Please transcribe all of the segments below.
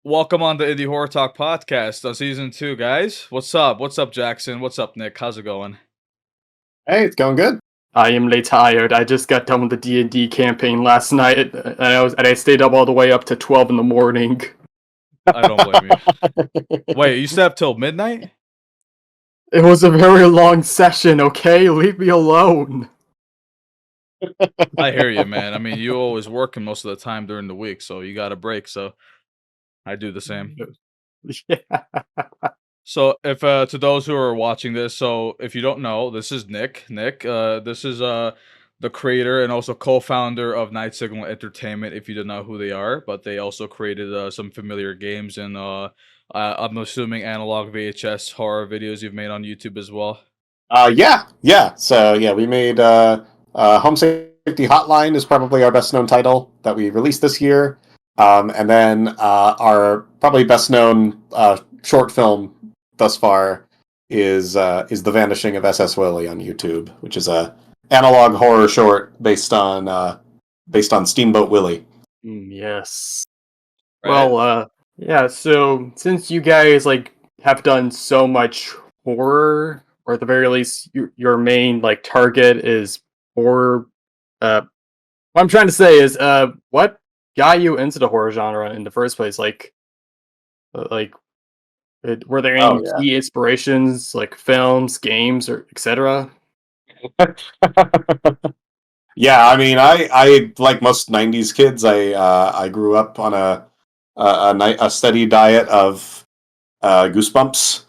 Welcome on the Indie Horror Talk podcast on season 2, guys. What's up? What's up, Jackson? What's up, Nick? How's it going? Hey, it's going good. I am late tired. I just got done with the D&D campaign last night, and I stayed up all the way up to 12 in the morning. I don't blame you. Wait, you stayed up till midnight? It was a very long session, okay? Leave me alone. I hear you, man. I mean, you always working most of the time during the week, so you got a break, so I do the same. Yeah. So, if to those who are watching this, so if you don't know, this is Nick. This is the creator and also co-founder of Night Signal Entertainment. If you don't know who they are, but they also created some familiar games and I'm assuming analog VHS horror videos you've made on YouTube as well. Yeah. So yeah, we made Home Safety Hotline is probably our best known title that we released this year, and then our probably best known short film thus far is The Vanishing of SS Willie on YouTube, which is a analog horror short based on Steamboat Willie. Yes. Right. Well, yeah, so since you guys have done so much horror, or at the very least your main target is horror, what I'm trying to say is what got you into the horror genre in the first place? Were there any key inspirations, like films, games, or etc.? Yeah, I mean, I like most '90s kids. I grew up on a steady diet of Goosebumps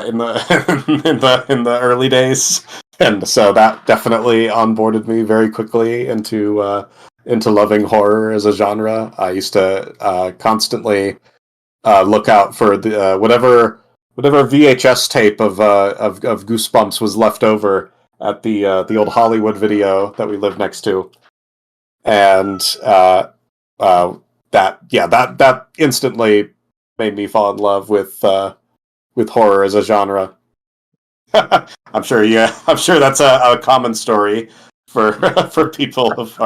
in the in the early days, and so that definitely onboarded me very quickly into loving horror as a genre. I used to constantly look out for the whatever VHS tape of Goosebumps was left over at the old Hollywood video that we lived next to, and that instantly made me fall in love with horror as a genre. I'm sure that's a common story for people of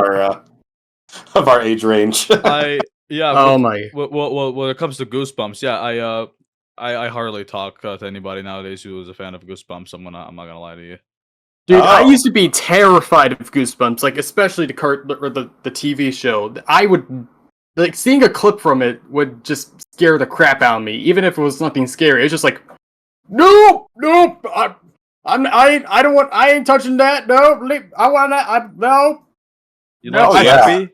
our age range. Oh my! Well, when it comes to Goosebumps, yeah, I hardly talk to anybody nowadays who is a fan of Goosebumps. I'm not gonna lie to you. Dude, I used to be terrified of Goosebumps, especially the TV show. I would seeing a clip from it would just scare the crap out of me, even if it was nothing scary. It's just like, nope, I ain't touching that. No, I want that. No. You like happy?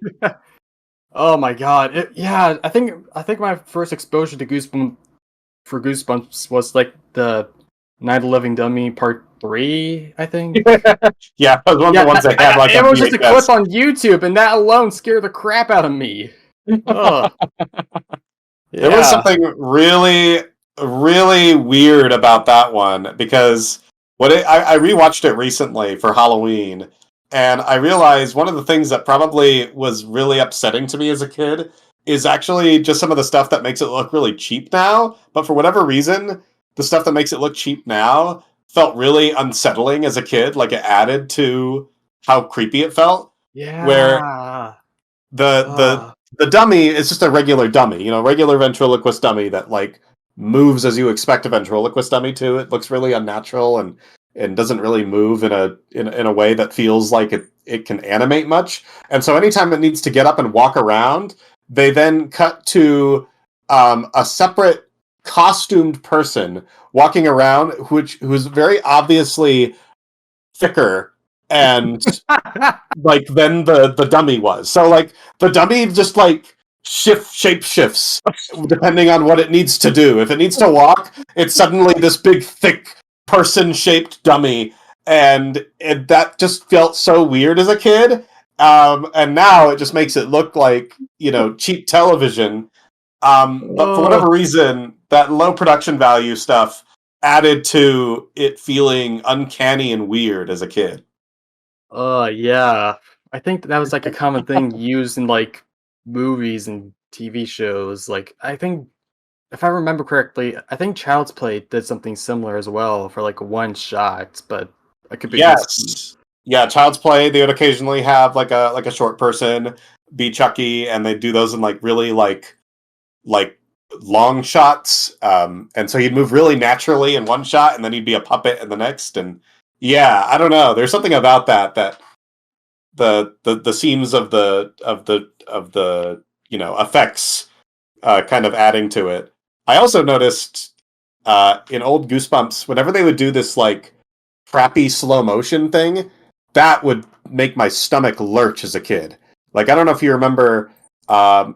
Oh my god! I think my first exposure to Goosebumps was the Night of the Living Dummy Part 3, I think. Yeah, it was one of the ones that had it was just a clip on YouTube, and that alone scared the crap out of me. There was something really, really weird about that one, because I rewatched it recently for Halloween, and I realized one of the things that probably was really upsetting to me as a kid is actually just some of the stuff that makes it look really cheap now, but for whatever reason, the stuff that makes it look cheap now felt really unsettling as a kid. Like, it added to how creepy it felt. Yeah. Where the dummy is just a regular dummy, regular ventriloquist dummy that moves as you expect a ventriloquist dummy to. It looks really unnatural and doesn't really move in a way that feels like it can animate much. And so anytime it needs to get up and walk around, they then cut to a separate costumed person walking around, who's very obviously thicker and than the dummy was. So the dummy just shape shifts depending on what it needs to do. If it needs to walk, it's suddenly this big thick person shaped dummy, and that just felt so weird as a kid. And now it just makes it look like cheap television. But for whatever reason, that low production value stuff added to it feeling uncanny and weird as a kid. Yeah. I think that was a common thing used in movies and TV shows. I think, if I remember correctly, I think Child's Play did something similar as well for one shot, but I could be Yeah, Child's Play, they would occasionally have a short person be Chucky, and they do those in really long shots, and so he'd move really naturally in one shot, and then he'd be a puppet in the next. And yeah, I don't know. There's something about that the seams of the effects kind of adding to it. I also noticed in old Goosebumps, whenever they would do this like crappy slow motion thing, that would make my stomach lurch as a kid. Like I don't know if you remember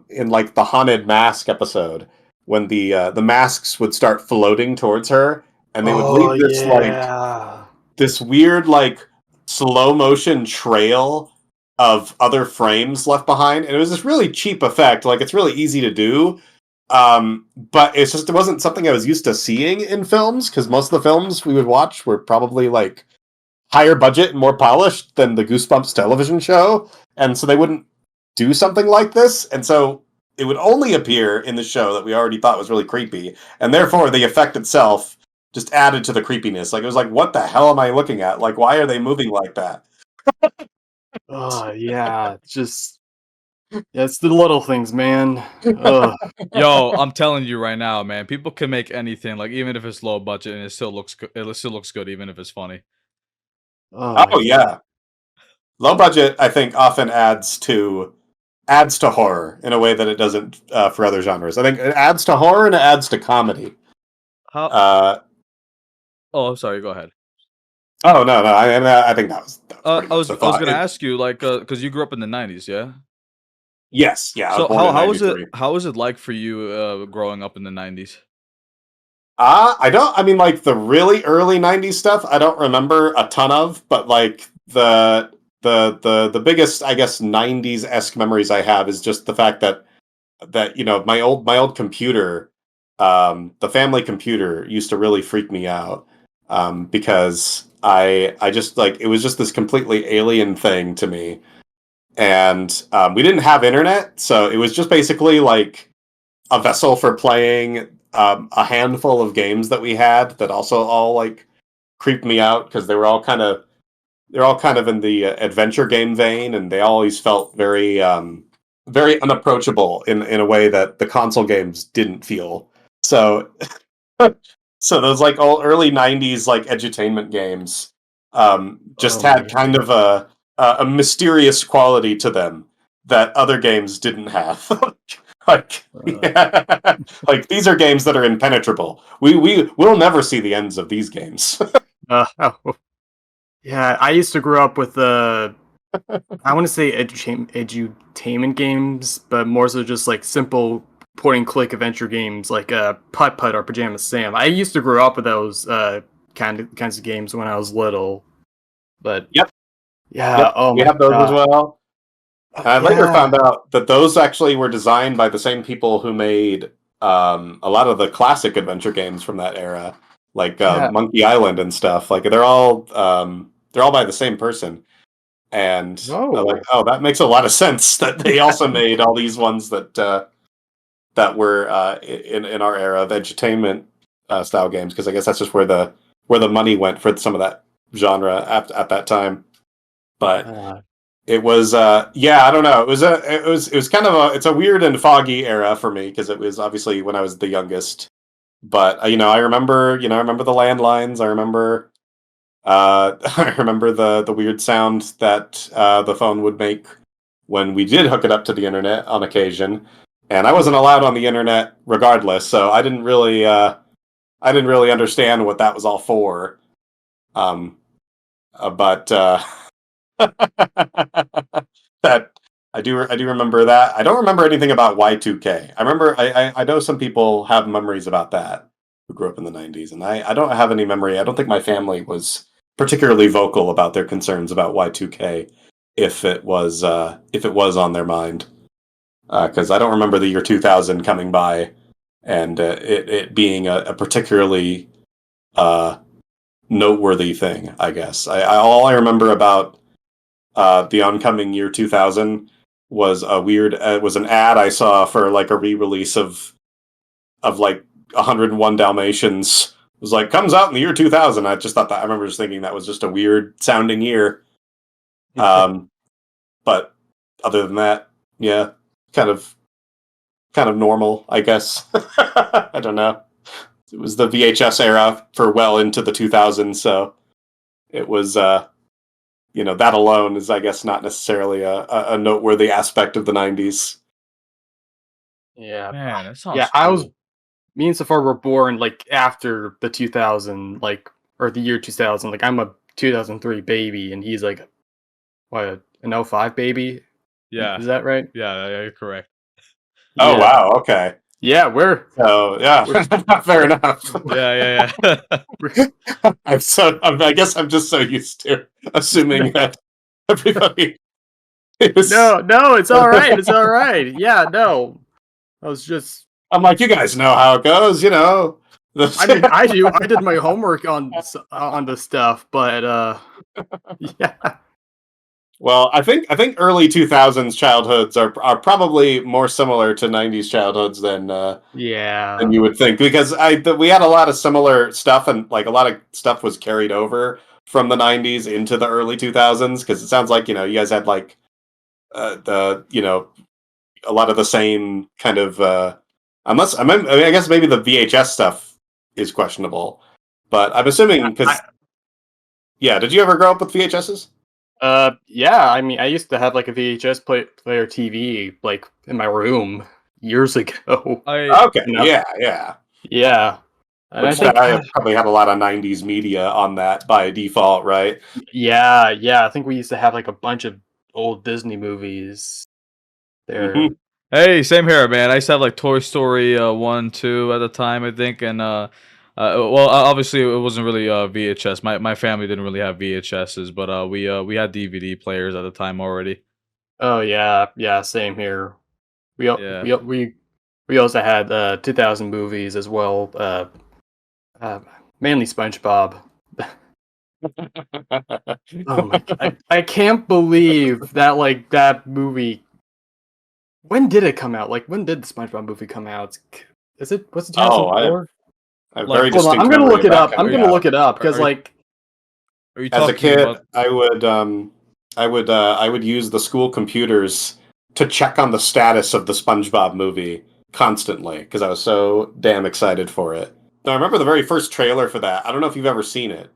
in like the haunted mask episode when the masks would start floating towards her and they would leave this like this weird like slow motion trail of other frames left behind, and it was this really cheap effect. Like it's really easy to do, but it's just it wasn't something I was used to seeing in films because most of the films we would watch were probably like higher budget and more polished than the Goosebumps television show, and so they wouldn't do something like this, and so it would only appear in the show that we already thought was really creepy, and therefore the effect itself just added to the creepiness. Like it was like, what the hell am I looking at? Like, why are they moving like that? Oh yeah, just it's the little things, man. Ugh. Yo, I'm telling you right now, man. People can make anything, like even if it's low budget, and it still looks good. It still looks good, even if it's funny. Oh yeah, low budget I think often adds to horror in a way that it doesn't for other genres. I think it adds to horror and it adds to comedy. How? Oh, I'm sorry. Go ahead. Oh no, I think that was pretty I much was gonna ask you, like, because you grew up in the '90s, yeah. Yes, yeah. I was So born in how was it? 93. How was it like for you growing up in the '90s? I don't. I mean, like the really early '90s stuff, I don't remember a ton of. But like the biggest, I guess, '90s esque memories I have is just the fact that my old computer, the family computer, used to really freak me out because I just like it was just this completely alien thing to me, and we didn't have internet, so it was just basically like a vessel for playing a handful of games that we had that also all like creeped me out because they're all kind of in the adventure game vein, and they always felt very very unapproachable in a way that the console games didn't feel. So so those like all early '90s like edutainment games just had kind of a mysterious quality to them that other games didn't have. Like, yeah. Like these are games that are impenetrable. We'll never see the ends of these games. Yeah, I used to grow up with I want to say edutainment games, but more so just like simple point and click adventure games like Putt Putt or Pajama Sam. I used to grow up with those kinds of games when I was little. But Yep. Yeah, oh we my have those god. as well. I later Yeah. found out that those actually were designed by the same people who made a lot of the classic adventure games from that era, like Yeah. Monkey Island and stuff. Like they're all by the same person, and I'm like, oh, that makes a lot of sense that they also made all these ones that were in our era of edutainment style games, because I guess that's just where the money went for some of that genre at that time. But it was I don't know. It was kind of it's a weird and foggy era for me because it was obviously when I was the youngest. But I remember the landlines. I remember I remember the weird sound that the phone would make when we did hook it up to the internet on occasion. And I wasn't allowed on the internet regardless, so I didn't really understand what that was all for. But that I do remember that. I don't remember anything about Y2K. I remember I know some people have memories about that who grew up in the '90s, and I don't have any memory. I don't think my family was particularly vocal about their concerns about Y2K if it was on their mind, because I don't remember the year 2000 coming by and it being a particularly noteworthy thing. I guess all I remember about the oncoming year 2000 was was an ad I saw for like a re-release of like 101 Dalmatians. It was like, comes out in the year 2000. I just thought that, I remember just thinking that was just a weird sounding year. But other than that, yeah, kind of kind of normal, I guess. I don't know. It was the VHS era for well into the 2000s, so it was, that alone is, I guess, not necessarily a noteworthy aspect of the 90s. Yeah. Man, that sounds Yeah, I was cool. me and Safar were born like after the 2000, like, or the year 2000. Like, I'm a 2003 baby, and he's like, what, an '05 baby? Yeah. Is that right? Yeah, you're correct. Oh, Yeah. wow, okay. Yeah, we're So, yeah, fair enough. Yeah. I guess I'm just so used to assuming that everybody is... no, it's all right. It's all right. Yeah, no. I was just I'm like, you guys know how it goes, I mean, I do. I did my homework on the stuff, but yeah. Well, I think early 2000s childhoods are probably more similar to 90s childhoods than Yeah. you would think, because we had a lot of similar stuff, and like a lot of stuff was carried over from the 90s into the early 2000s, because it sounds like you guys had like a lot of the same kind of unless I mean I guess maybe the VHS stuff is questionable, but I'm assuming because did you ever grow up with VHSs? Yeah, I mean, I used to have like a VHS player TV like in my room years ago. Okay, You know? yeah. Yeah. And I Which think I probably had a lot of 90s media on that by default, right? yeah, I think we used to have like a bunch of old Disney movies there. Mhm. Hey, same here, man. I used to have like Toy Story 1, 2 at the time, I think, and obviously it wasn't really VHS. My family didn't really have VHSs, but we had DVD players at the time already. Oh yeah, same here. We al- Yeah. we al- we also had 2000 movies as well. Mainly SpongeBob. Oh my god. I can't believe that like that movie. When did it come out? Like when did the SpongeBob movie come out? Was it Oh, I 2004? have Like, very Hold on, distinct I'm gonna memory look of it that up. I'm coming gonna out. look it up because are, like are you As a talking kid, about? I would use the school computers to check on the status of the SpongeBob movie constantly because I was so damn excited for it. Now, I remember the very first trailer for that. I don't know if you've ever seen it.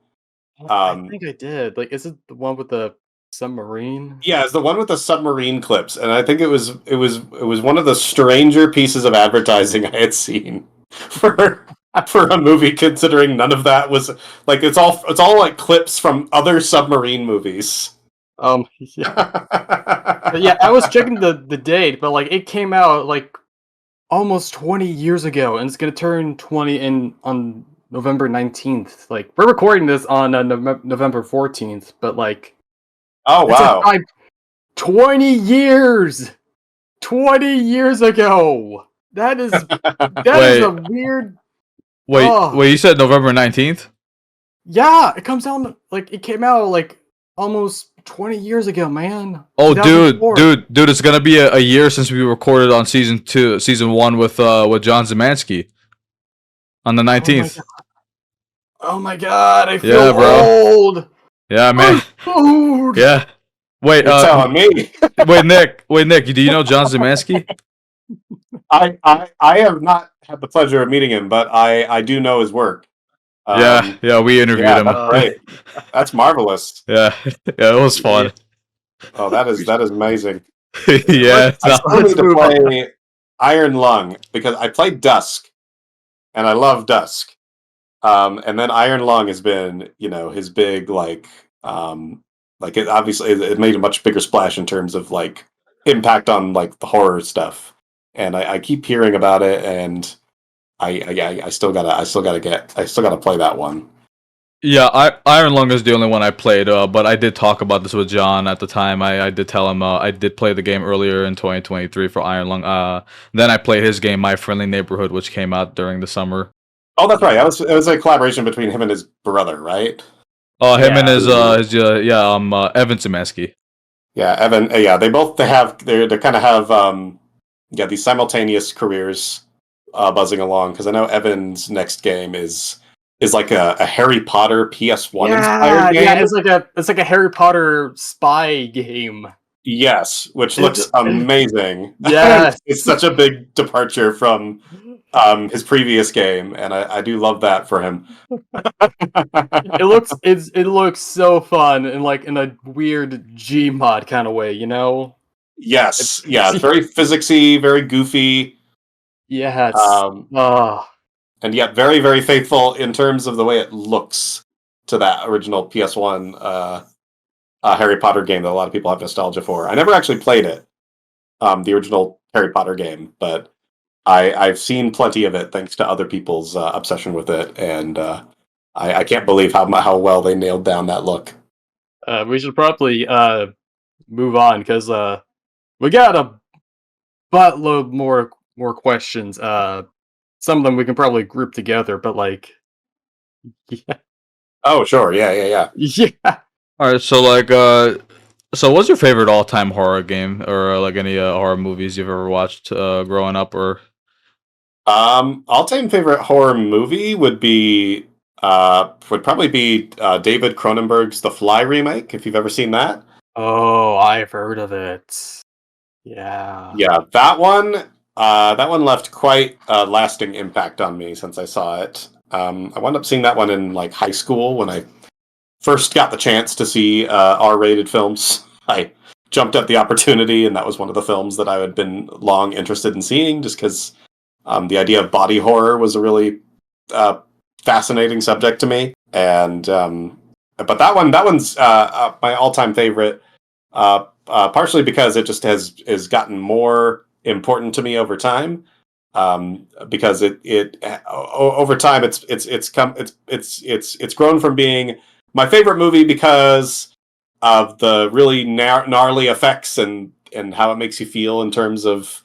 I think I did. Like, is it the one with the submarine? Yeah, it's the one with the submarine clips, and I think it was one of the stranger pieces of advertising I had seen for a movie. Considering none of that was like it's all like clips from other submarine movies. Yeah. Yeah, I was checking the date, but like it came out like almost 20 years ago, and it's gonna turn 20 in on November 19th. Like we're recording this on November 14th, but like Oh it's a wow! time 20 years, 20 years ago. That is a Wait, weird. wait, Oh wait! You said November 19th? yeah, it comes out like it came out like almost 20 years ago, man. Oh, dude, 2004. dude! It's gonna be a year since we recorded on season 1 with John Zemansky on the Oh my 19th. god. Oh my god, I feel Yeah, bro. old. Yeah, man. I'm old. Yeah. Wait, You're telling me. wait, Nick. Do you know John Zemansky? I have not had the pleasure of meeting him, but I do know his work. Yeah. We interviewed Yeah, him. that's great. That's marvelous. Yeah, it was fun. Oh, that is amazing. Yeah. I No. still need to play Iron Lung because I played Dusk, and I love Dusk. And then Iron Lung has been, his big it obviously it made a much bigger splash in terms of like impact on like the horror stuff. And I keep hearing about it, and I still gotta play that one. Yeah, Iron Lung is the only one I played, but I did talk about this with John at the time. I did tell him I did play the game earlier in 2023 for Iron Lung. Then I played his game, My Friendly Neighborhood, which came out during the summer. Oh, that's right. It was a collaboration between him and his brother, right? Him and Yeah. Evan Zemansky. Yeah, Evan. Yeah, they kind of have these simultaneous careers buzzing along, because I know Evan's next game is like a Harry Potter PS1 inspired game. Yeah, it's like a Harry Potter spy game. Yes, which looks amazing. Yes. It's such a big departure from his previous game, and I do love that for him. It looks so fun and like in a weird Gmod kind of way, you know? Yes, yeah, it's very physicsy, very goofy, Yeah, um, and yet very, very faithful in terms of the way it looks to that original PS1 Harry Potter game that a lot of people have nostalgia for. I never actually played it, the original Harry Potter game, but I've seen plenty of it thanks to other people's obsession with it, and I can't believe how well they nailed down that look. we should probably move on because we got a buttload more questions. Some of them we can probably group together, but like, yeah, Oh, sure, yeah. yeah. All right, so so what's your favorite all-time horror game, or like any horror movies you've ever watched growing up, or? All-time favorite horror movie would probably be David Cronenberg's The Fly remake, if you've ever seen that. Oh, I've heard of it. Yeah. Yeah, that one left quite a lasting impact on me since I saw it. I wound up seeing that one in like high school when I first got the chance to see R-rated films. I jumped at the opportunity, and that was one of the films that I had been long interested in seeing, just because the idea of body horror was a really fascinating subject to me. And but that one's my all-time favorite, partially because it just has gotten more important to me over time. Because it over time it's grown from being my favorite movie because of the really gnarly effects and how it makes you feel in terms of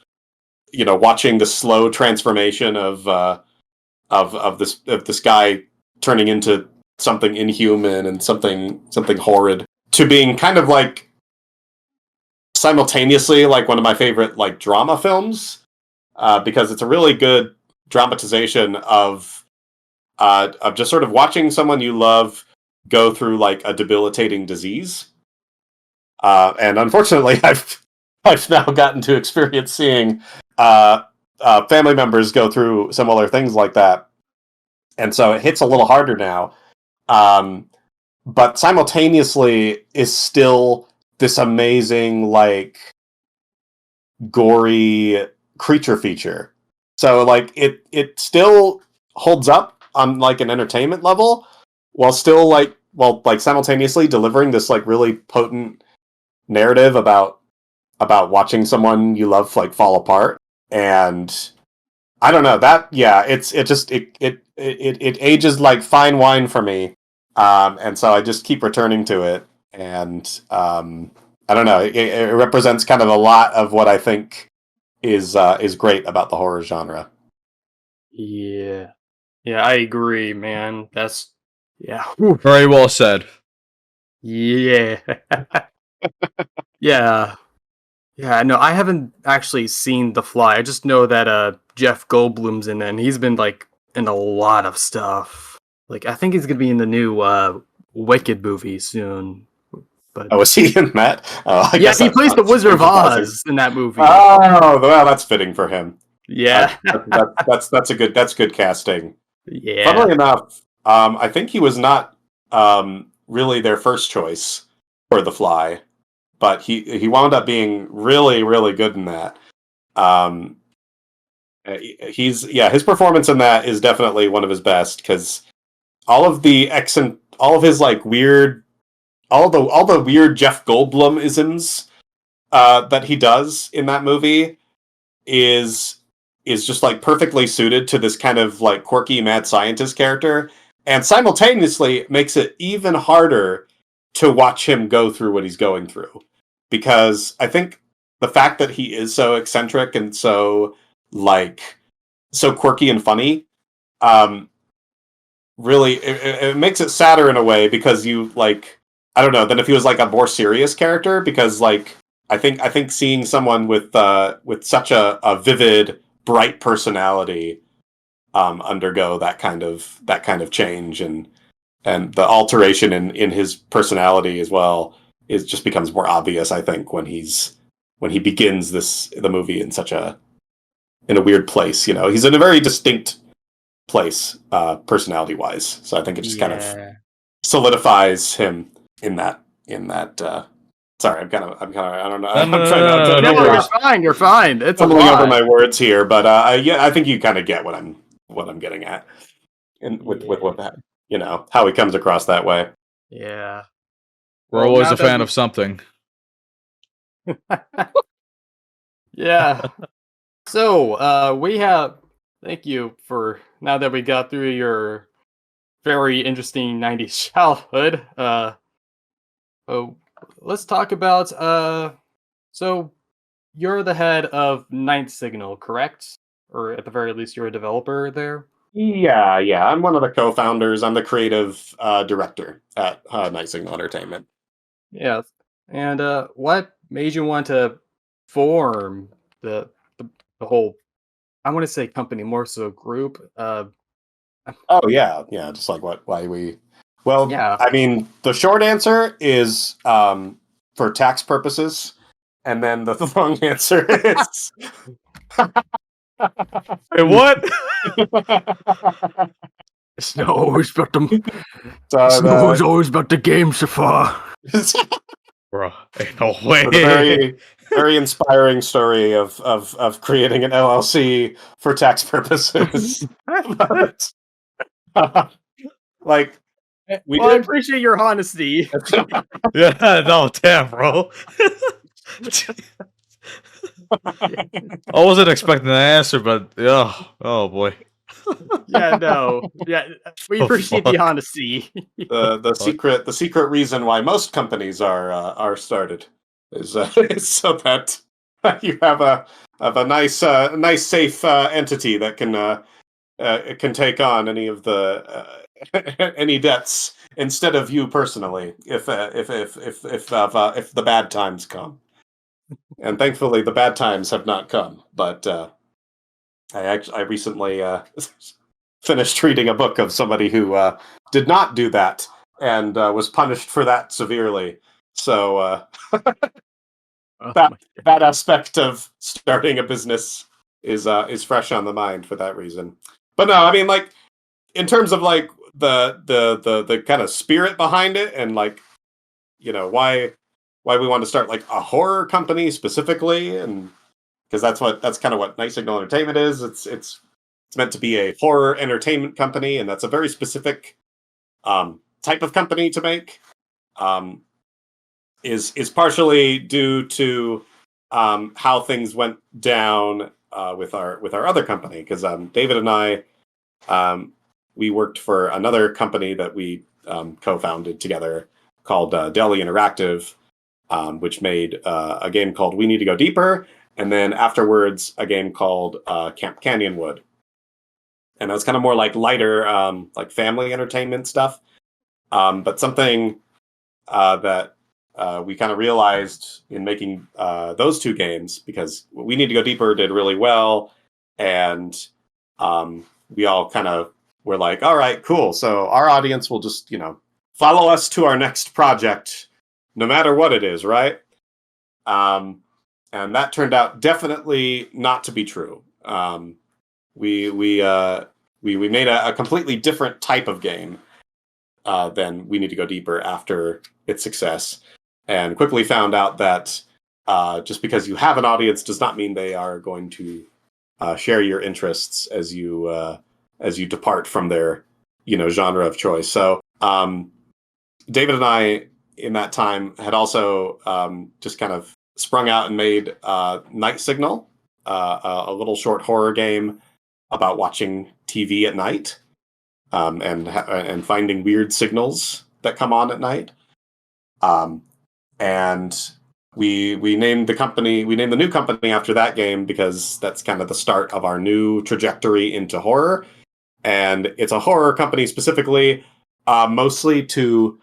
watching the slow transformation of this guy turning into something inhuman and something horrid, to being kind of like simultaneously like one of my favorite like drama films, because it's a really good dramatization of just sort of watching someone you love go through like a debilitating disease. And unfortunately, I've now gotten to experience seeing family members go through similar things like that, and so it hits a little harder now. But simultaneously, is still this amazing like gory creature feature. So like it still holds up on like an entertainment level, while still like simultaneously delivering this like really potent narrative about watching someone you love like fall apart. And I don't know, that yeah, it ages like fine wine for me. And so I just keep returning to it, and I don't know, it represents kind of a lot of what I think is great about the horror genre. Yeah. Yeah, I agree, man. That's yeah. Whew. Very well said. Yeah. Yeah. Yeah, no, I haven't actually seen The Fly. I just know that Jeff Goldblum's in it, and he's been like in a lot of stuff. Like I think he's gonna be in the new Wicked movie soon. But Oh, was he in that? Oh, I yeah, guess he that's plays not the Wizard of surprising. Oz in that movie. Oh, well, that's fitting for him. Yeah. That's good casting. Yeah. Funnily enough, I think he was not really their first choice for The Fly, but he wound up being really, really good in that. Um, his performance in that is definitely one of his best, because all of all of his like weird, all the weird Jeff Goldblum isms that he does in that movie is just like perfectly suited to this kind of like quirky mad scientist character, and simultaneously makes it even harder to watch him go through what he's going through, because I think the fact that he is so eccentric and so like so quirky and funny, um really it makes it sadder in a way, because you like, I don't know, than if he was like a more serious character, because like I think seeing someone with such a vivid, bright personality undergo that kind of change, and the alteration in his personality as well, it just becomes more obvious, I think, when he begins the movie in a weird place. He's in a very distinct place, personality wise. So I think it just kind of solidifies him in that. Sorry, I'm kind of I don't know. I'm trying to. No you're worries. fine. You're fine. It's stumbling over my words here, but I think you kind of get what I'm getting at, and with what that, how he comes across that way. Yeah. We're always a fan of something. Yeah. So, we have. Thank you for now that we got through your very interesting '90s childhood. Let's talk about. So you're the head of Ninth Signal, correct? Or at the very least, you're a developer there. Yeah. I'm one of the co-founders. I'm the creative director at Night Signal Entertainment. Yeah. And what made you want to form the whole? I want to say company, more so group. Oh yeah, just like why we. Well, Yeah. I mean, the short answer is for tax purposes, and then the long answer is. Hey, what? It's not always about the. So always about the game so far. Bro, ain't no way. the very very inspiring story of creating an LLC for tax purposes. But, like we I did. appreciate your honesty. Yeah, no, damn, bro. I wasn't expecting the answer, but oh boy. Yeah, no. Yeah, we Oh, appreciate fuck. the honesty. The secret reason why most companies are started is is so that you have a nice safe entity that can take on any of the any debts instead of you personally if the bad times come. And thankfully the bad times have not come, but I recently finished reading a book of somebody who did not do that and was punished for that severely. So that aspect of starting a business is fresh on the mind for that reason. But no, I mean, like, in terms of like the kind of spirit behind it, and like, why we want to start like a horror company specifically, and because that's kind of what Night Signal Entertainment is. It's meant to be a horror entertainment company, and that's a very specific type of company to make. Is partially due to how things went down with our other company, because David and I we worked for another company that we co-founded together called Delhi Interactive, which made a game called We Need to Go Deeper, and then afterwards a game called Camp Canyonwood. And that was kind of more like lighter, like family entertainment stuff. But something that we kind of realized in making those two games, because We Need to Go Deeper did really well, and we all kind of were like, all right, cool. So our audience will just, follow us to our next project, no matter what it is, right? And that turned out definitely not to be true. We made a completely different type of game than We Need to Go Deeper after its success, and quickly found out that just because you have an audience does not mean they are going to share your interests as you depart from their genre of choice. So David and I in that time had also just kind of sprung out and made Night Signal, a little short horror game about watching TV at night and finding weird signals that come on at night. And we named the new company after that game, because that's kind of the start of our new trajectory into horror. And it's a horror company specifically, mostly to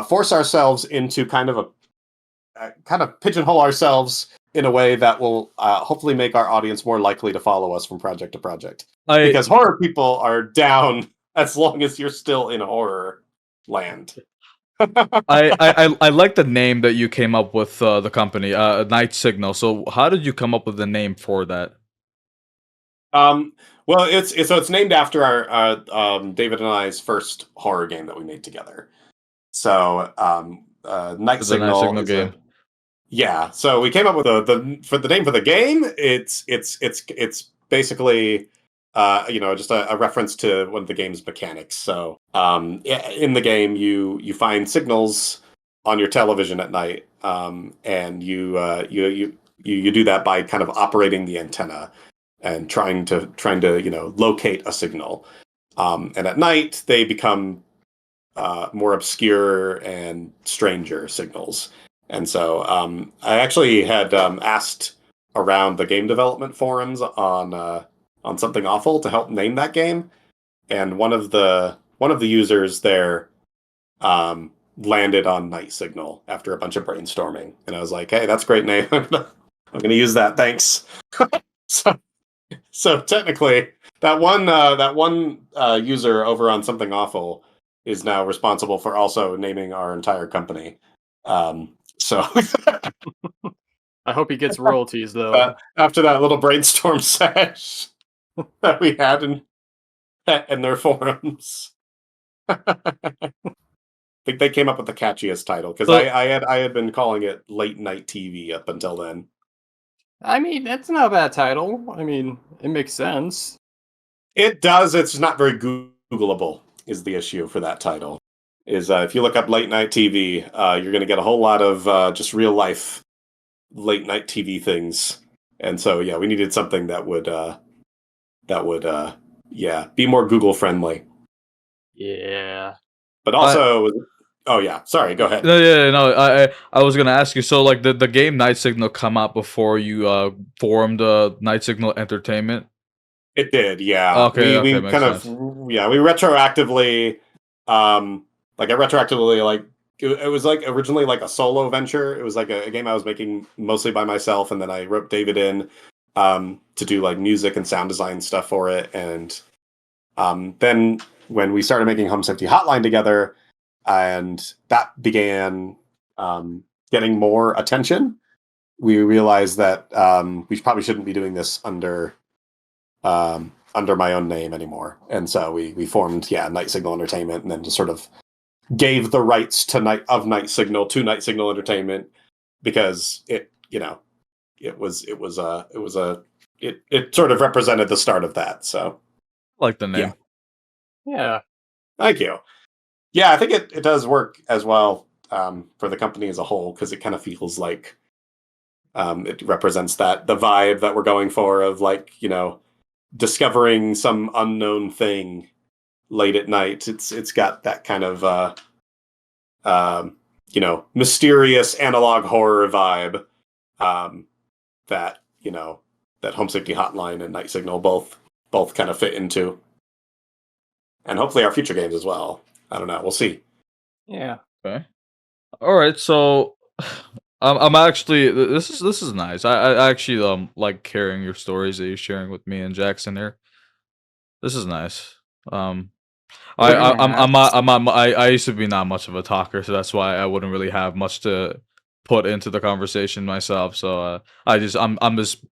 force ourselves into kind of pigeonhole ourselves in a way that will hopefully make our audience more likely to follow us from project to project. Because horror people are down as long as you're still in horror land. I like the name that you came up with, the company, Night Signal. So how did you come up with the name for that? Um, well, it's named after our David and I's first horror game that we made together. So, Night The Night Signal Signal is a game. yeah. So we came up with the for the name for the game. It's basically just a reference to one of the game's mechanics. So in the game you find signals on your television at night, and you do that by kind of operating the antenna and trying to locate a signal. And at night they become more obscure and stranger signals. And so I actually had asked around the game development forums on Something Awful to help name that game, and one of the users there landed on Night Signal after a bunch of brainstorming, and I was like, "Hey, that's a great name. I'm gonna use that. Thanks." so, so technically, that one user over on Something Awful is now responsible for also naming our entire company. So I hope he gets royalties though. after that little brainstorm sesh that we had in their forums, I think they came up with the catchiest title because So I had been calling it late night TV up until then. I mean, that's not a bad title. I mean, it makes sense. It does. It's not very Googleable. Is the issue for that title? Is if you look up late night TV, you're going to get a whole lot of just real life late night TV things. And so yeah, we needed something that would be more Google friendly. Yeah. But I also, oh yeah, sorry, go ahead. no, yeah, no, I was gonna ask you. So like the game Night Signal come out before you formed Night Signal Entertainment. It did, yeah. Okay, okay, We makes kind of sense. we retroactively like I retroactively like it was like originally like a solo venture. It was like a game I was making mostly by myself, and then I wrote David in to do like music and sound design stuff for it. And then when we started making Home Safety Hotline together, and that began getting more attention, we realized that we probably shouldn't be doing this under my own name anymore. And so we formed Night Signal Entertainment, and then just sort of gave the rights to Night Signal to Night Signal Entertainment, because it sort of represented the start of that. So I like the yeah, name. Yeah. thank you. Yeah, I think it does work as well for the company as a whole, because it kind of feels like it represents the vibe that we're going for of like discovering some unknown thing late at night. It's got that kind of mysterious analog horror vibe that that Home Safety Hotline and Night Signal both kind of fit into, and hopefully our future games as well. I don't know. We'll see. Yeah. Okay. All right. So I'm actually this is nice. I actually like hearing your stories that you're sharing with me and Jackson here. This is nice. Um, I used to be not much of a talker, so that's why I wouldn't really have much to put into the conversation myself. So I'm just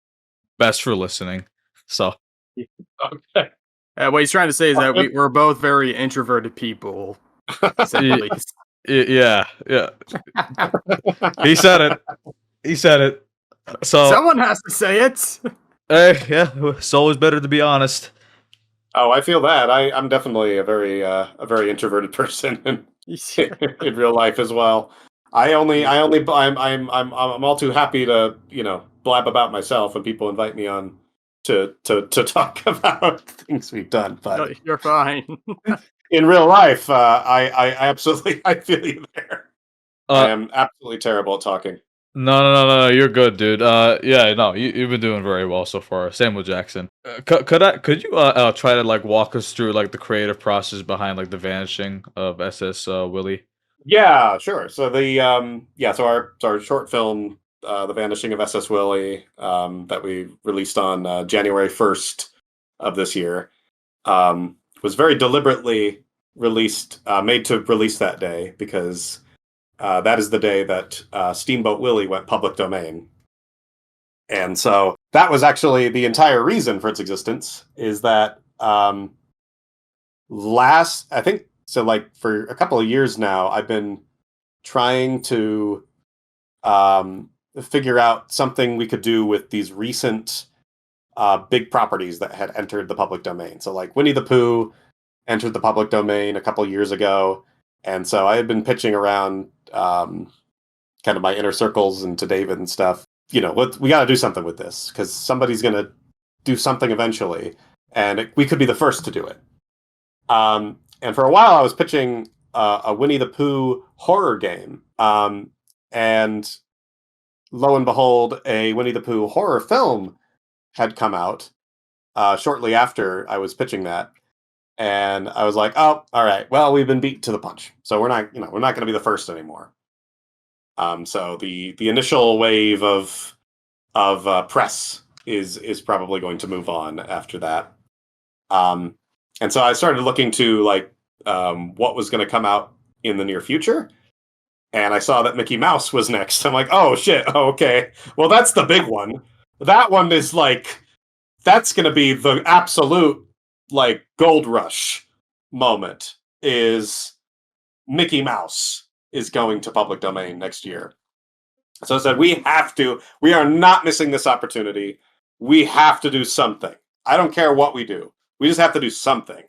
best for listening. So Okay. What he's trying to say is that we're both very introverted people, to say the Ye- least. yeah, yeah. He said it. He said it. So Someone has to say it. hey, yeah, it's always better to be honest. Oh, I feel that. I'm definitely a very introverted person in real life as well. I'm all too happy to blab about myself when people invite me on to talk about things we've done. No, But you're fine. in real life, I absolutely I feel you there. I Uh, am absolutely terrible at talking. no, you're good, dude. Yeah, no, you've been doing very well so far. Same with Jackson. Could you try to like walk us through like the creative process behind like the vanishing of SS Willie? Yeah, sure. So our short film, The Vanishing of SS Willie, that we released on January 1st of this year, was very deliberately made to release that day because that is the day that Steamboat Willie went public domain. And so that was actually the entire reason for its existence, is that I think, so like for a couple of years now, I've been trying to figure out something we could do with these recent big properties that had entered the public domain. So like Winnie the Pooh entered the public domain a couple of years ago. And so I had been pitching around kind of my inner circles and to David and stuff. We got to do something with this because somebody's going to do something eventually, and we could be the first to do it. And for a while, I was pitching a Winnie the Pooh horror game, and lo and behold, a Winnie the Pooh horror film had come out shortly after I was pitching that, and I was like, "Oh, all right. Well, we've been beat to the punch, so we're not going to be the first anymore." So the initial wave of press is probably going to move on after that. And so I started looking to what was going to come out in the near future, and I saw that Mickey Mouse was next. I'm like, oh shit, oh, okay. Well, that's the big one. That one is that's going to be the absolute gold rush moment. Is Mickey Mouse is going to public domain next year. So I said, we are not missing this opportunity. We have to do something. I don't care what we do. We just have to do something.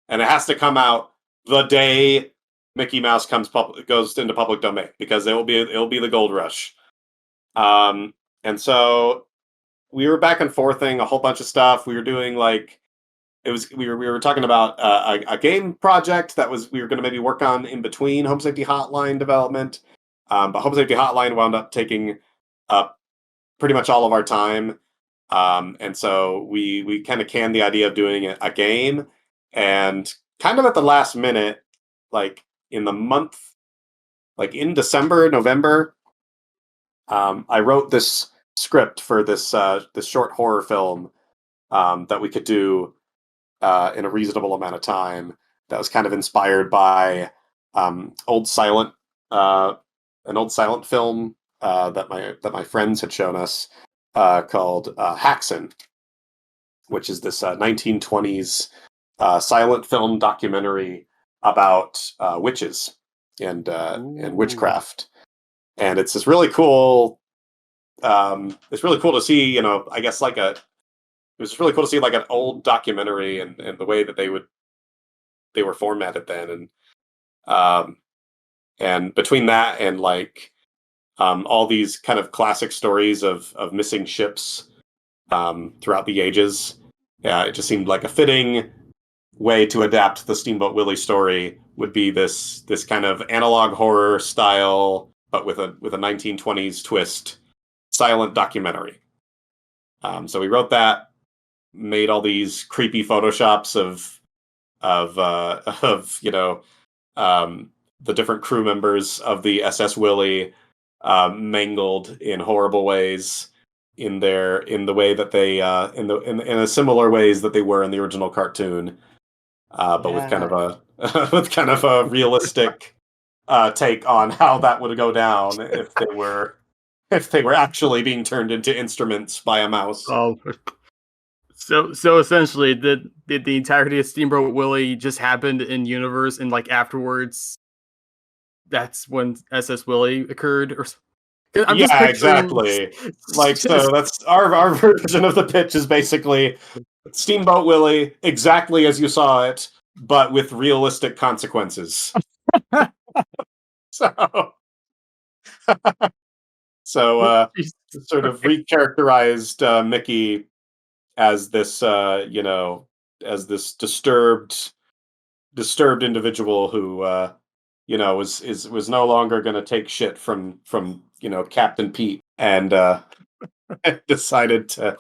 And it has to come out the day Mickey Mouse goes into public domain, because it'll be the gold rush. And so we were back and forthing a whole bunch of stuff. We were doing we were talking about a game project that we were going to maybe work on in between Home Safety Hotline development, but Home Safety Hotline wound up taking up pretty much all of our time, and so we kind of canned the idea of doing a game, and kind of at the last minute, in the month, in December, November, I wrote this script for this short horror film that we could do in a reasonable amount of time, that was kind of inspired by an old silent film that my friends had shown us, called Haxan, which is this 1920s silent film documentary about witches and witchcraft, and it's this really cool. It's really cool to see. I guess it was really cool to see an old documentary and the way that they were formatted then, and between that and all these kind of classic stories of missing ships throughout the ages, it just seemed like a fitting way to adapt the Steamboat Willie story would be this kind of analog horror style, but with a 1920s twist, silent documentary. So we wrote that. Made all these creepy photoshops of the different crew members of the SS Willie, mangled in horrible ways in the way that they in a similar ways that they were in the original cartoon, but with kind of a realistic take on how that would go down if they were actually being turned into instruments by a mouse. Oh. So essentially, the entirety of Steamboat Willie just happened in universe, and afterwards, that's when SS Willie occurred. Exactly. So that's our version of the pitch is basically Steamboat Willie, exactly as you saw it, but with realistic consequences. So sort of recharacterized Mickey as this as this disturbed individual who was no longer going to take shit from Captain Pete, and decided to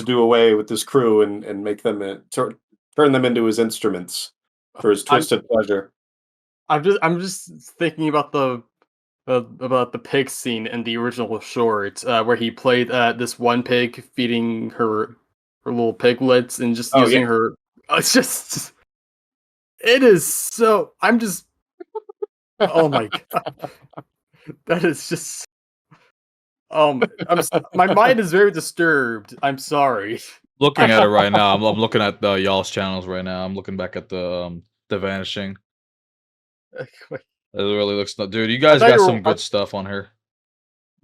do away with this crew and make them turn them into his instruments for his twisted pleasure. I'm just thinking about the pig scene in the original short, where he played this one pig feeding her little piglets and just using her. It's just It is so. I'm just. Oh my god, that is just. My mind is very disturbed. I'm sorry. Looking at it right now. I'm looking at the y'all's channels right now. I'm looking back at the Vanishing. It really looks dude, you I guys thought got you some were. good stuff on here.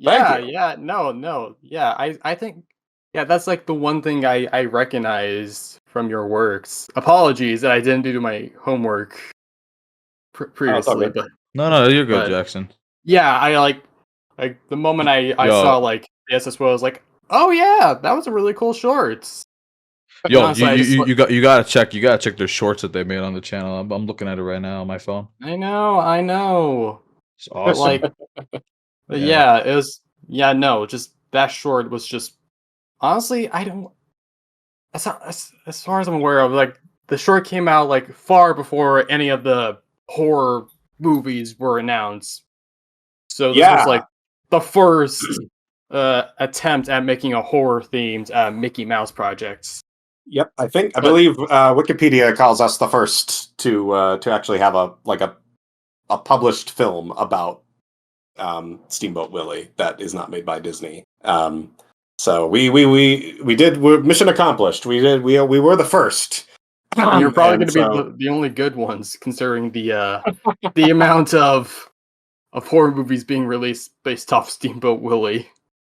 Thank Yeah, you. yeah, no, yeah. I think, yeah, that's like the one thing I recognized from your works. Apologies that I didn't do my homework Oh, it's all previously, good. No, you're good, but Jackson. yeah, I like the moment I Yo, saw like the SSW, I was like, oh yeah, that was a really cool short. And yo, honestly, I just you gotta check their shorts that they made on the channel. I'm looking at it right now on my phone. I know, It's but awesome. like, but Yeah. yeah, it was yeah, no, just that short was just honestly, I don't. As far as I'm aware of, like the short came out like far before any of the horror movies were announced. So this was Yeah. like the first attempt at making a horror themed Mickey Mouse project. Yep. I But believe Wikipedia calls us the first to actually have a published film about Steamboat Willie that is not made by Disney. So we're mission accomplished. We were the first. and you're probably And going to be so the only good ones, considering the amount of horror movies being released based off Steamboat Willie.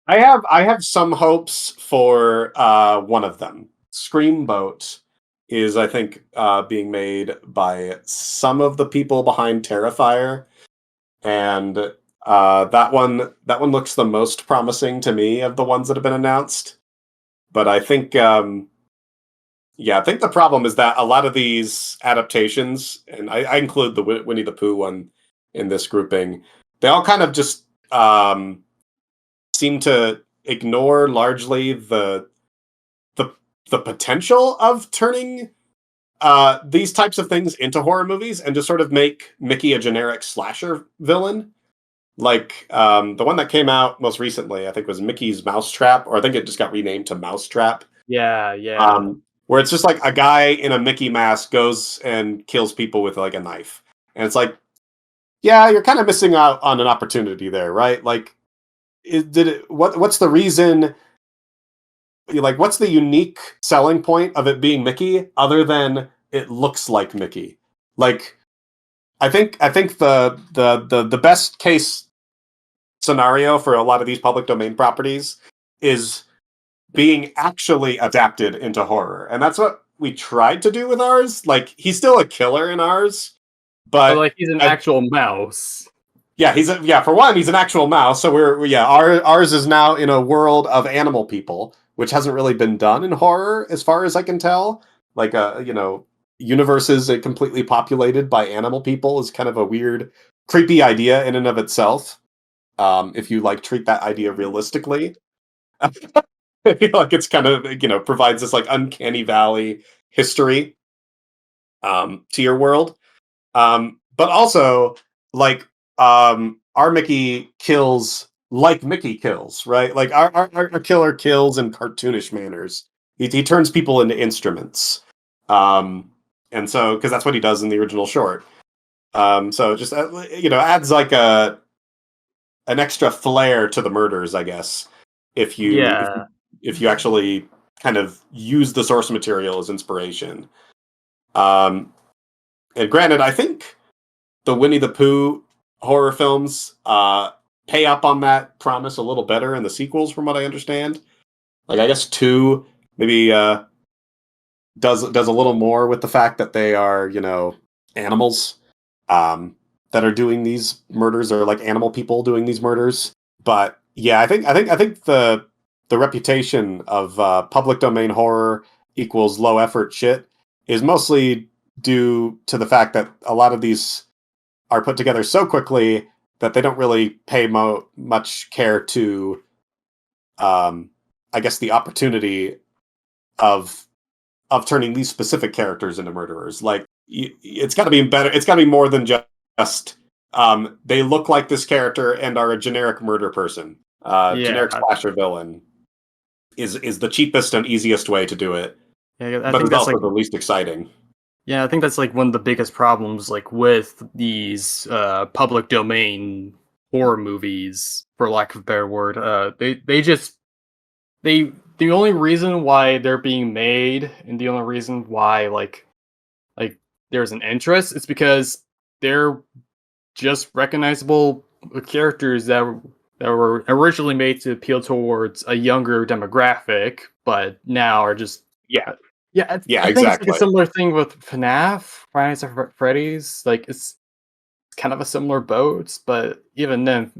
I have some hopes for one of them. Screamboat is, I think, being made by some of the people behind Terrifier, and that one looks the most promising to me of the ones that have been announced. But I think, yeah, I think the problem is that a lot of these adaptations, and I include the Winnie the Pooh one in this grouping, they all kind of just seem to ignore largely the the potential of turning these types of things into horror movies and just sort of make Mickey a generic slasher villain. Like the one that came out most recently, I think was Mickey's Mousetrap, or I think it just got renamed to Mousetrap. Yeah. Where it's just like a guy in a Mickey mask goes and kills people with like a knife, and it's like, yeah, you're kind of missing out on an opportunity there, right? Like, what's the reason? Like, what's the unique selling point of it being Mickey other than it looks like Mickey? Like, I think the best case scenario for a lot of these public domain properties is being actually adapted into horror. And that's what we tried to do with ours. Like, he's still a killer in ours, But but like he's an I, actual mouse. yeah, for one, he's an actual mouse. So ours is now in a world of animal people, which hasn't really been done in horror as far as I can tell. Like universes completely populated by animal people is kind of a weird, creepy idea in and of itself. If you like treat that idea realistically, I feel like it's kind of provides this like uncanny valley history to your world. But also, like, our Mickey kills like Mickey kills, right? Like our killer kills in cartoonish manners. He turns people into instruments. And so, because that's what he does in the original short. So it just adds like an extra flair to the murders, I guess. If you if Yeah. you, if you actually kind of use the source material as inspiration. Um, and granted, I think the Winnie the Pooh horror films pay up on that promise a little better in the sequels, from what I understand. Like, I guess two maybe does a little more with the fact that they are animals that are doing these murders, or like animal people doing these murders. But yeah, I think the reputation of public domain horror equals low effort shit is mostly due to the fact that a lot of these are put together so quickly that they don't really pay much care to, I guess, the opportunity of turning these specific characters into murderers. Like, it's got to be better. It's got to be more than just they look like this character and are a generic murder person. Yeah. Generic slasher villain is the cheapest and easiest way to do it, Yeah, I but think it's that's like also the least exciting. Yeah, I think that's like one of the biggest problems, like with these public domain horror movies, for lack of a better word. They the only reason why they're being made, and the only reason why like there's an interest, is because they're just recognizable characters that were originally made to appeal towards a younger demographic, but now are just Yeah, yeah. yeah, I think it's like a exactly. similar thing with FNAF, Five Nights at Freddy's. Like it's kind of a similar boat, but even then,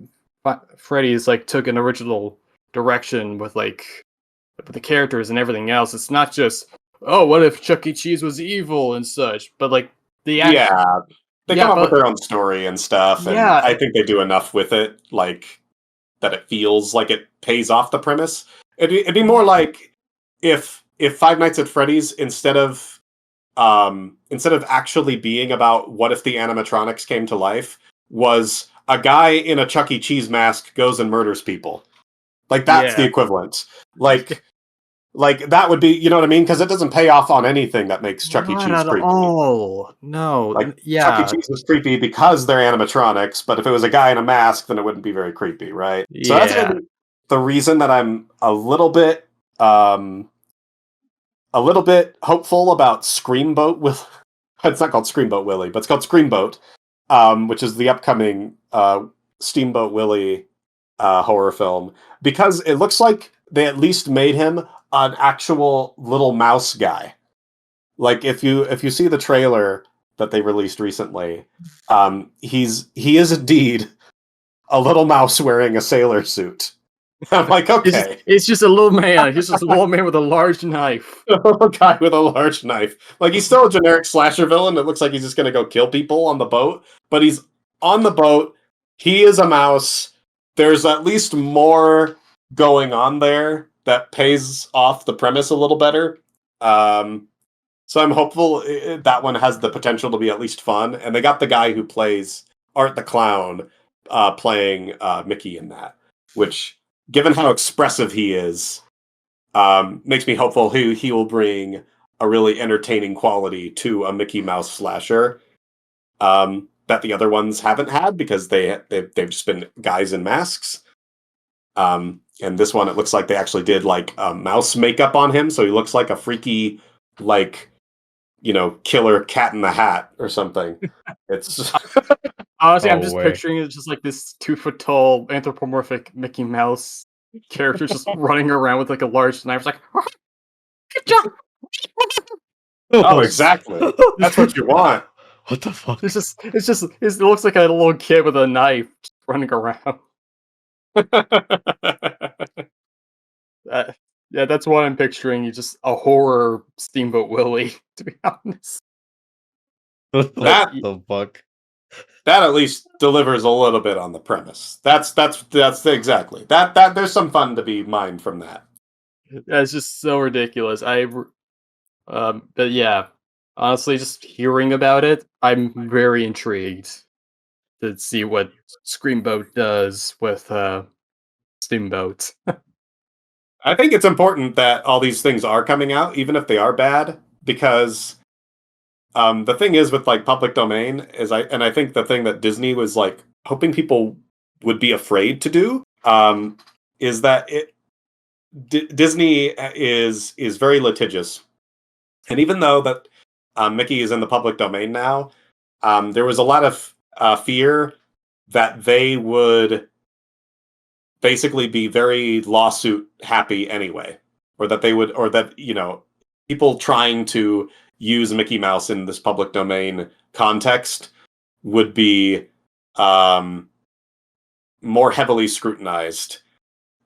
Freddy's like took an original direction with the characters and everything else. It's not just, oh, what if Chuck E. Cheese was evil and such, but like the act. Yeah, they Yeah, come up with but their own story and stuff, and yeah, I think they do enough with it, like that it feels like it pays off the premise. It'd be more like if Five Nights at Freddy's instead of actually being about what if the animatronics came to life, was a guy in a Chuck E. Cheese mask goes and murders people. Like that's the yeah, equivalent. Like like that would be, you know what I mean? Because it doesn't pay off on anything that makes Chuck E. not Cheese at creepy. all. No, Like Chuck E. yeah, Cheese is creepy because they're animatronics, but if it was a guy in a mask, then it wouldn't be very creepy, right? So that's yeah. maybe the reason that I'm um a little bit hopeful about Screamboat with it's not called Screamboat Willie, but it's called Screamboat, which is the upcoming Steamboat Willie horror film, because it looks like they at least made him an actual little mouse guy. Like if you see the trailer that they released recently, he is indeed a little mouse wearing a sailor suit. I'm like, okay, It's just a little man. He's just a little man with a large knife. a little guy with a large knife. Like he's still a generic slasher villain. It looks like he's just gonna go kill people on the boat, but he's on the boat. He is a mouse. There's at least more going on there that pays off the premise a little better. Um, So I'm hopeful that one has the potential to be at least fun. And they got the guy who plays Art the Clown playing Mickey in that, which, given how expressive he is, makes me hopeful he will bring a really entertaining quality to a Mickey Mouse slasher that the other ones haven't had because they've just been guys in masks. And this one, it looks like they actually did like mouse makeup on him, so he looks like a freaky, like, killer Cat in the Hat or something. It's Honestly, I'm Oh just way. picturing it just like this 2 foot tall anthropomorphic Mickey Mouse character just running around with like a large knife. It's like, "Oh, good job. oh, exactly. That's what you want. What the fuck? It looks like a little kid with a knife just running around. Uh, yeah, that's what I'm picturing. You just a horror Steamboat Willie, to be honest. But that The fuck? that at least delivers a little bit on the premise. That's exactly that. There's some fun to be mined from that. yeah, it's just so ridiculous. But yeah, honestly, just hearing about it, I'm very intrigued to see what Screamboat does with Steamboat. I think it's important that all these things are coming out, even if they are bad, because the thing is with like public domain I think the thing that Disney was like hoping people would be afraid to do is that Disney is very litigious, and even though that Mickey is in the public domain now, there was a lot of fear that they would basically be very lawsuit happy anyway, or that they would, or that people trying to use Mickey Mouse in this public domain context would be um, more heavily scrutinized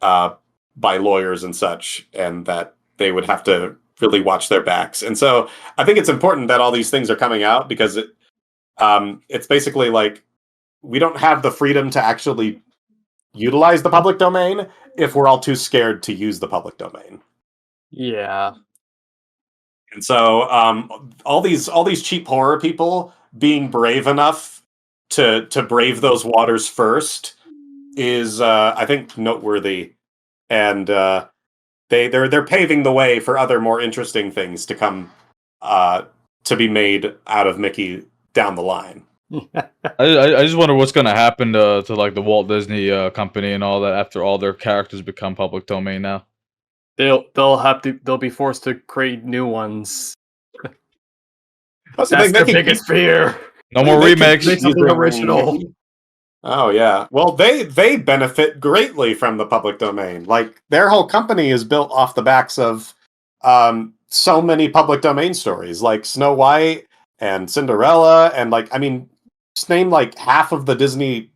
uh, by lawyers and such, and that they would have to really watch their backs. And so I think it's important that all these things are coming out because it's basically like we don't have the freedom to actually utilize the public domain if we're all too scared to use the public domain. Yeah, And so all these cheap horror people being brave enough to brave those waters first is I think noteworthy, and they're paving the way for other more interesting things to come to be made out of Mickey down the line. I just wonder what's gonna happen to like the Walt Disney company and all that after all their characters become public domain now. They'll be forced to create new ones. That's their biggest fear. No more remakes. Make something original. Oh yeah. Well, they benefit greatly from the public domain. Like their whole company is built off the backs of so many public domain stories, like Snow White and Cinderella, and like just name like half of the Disney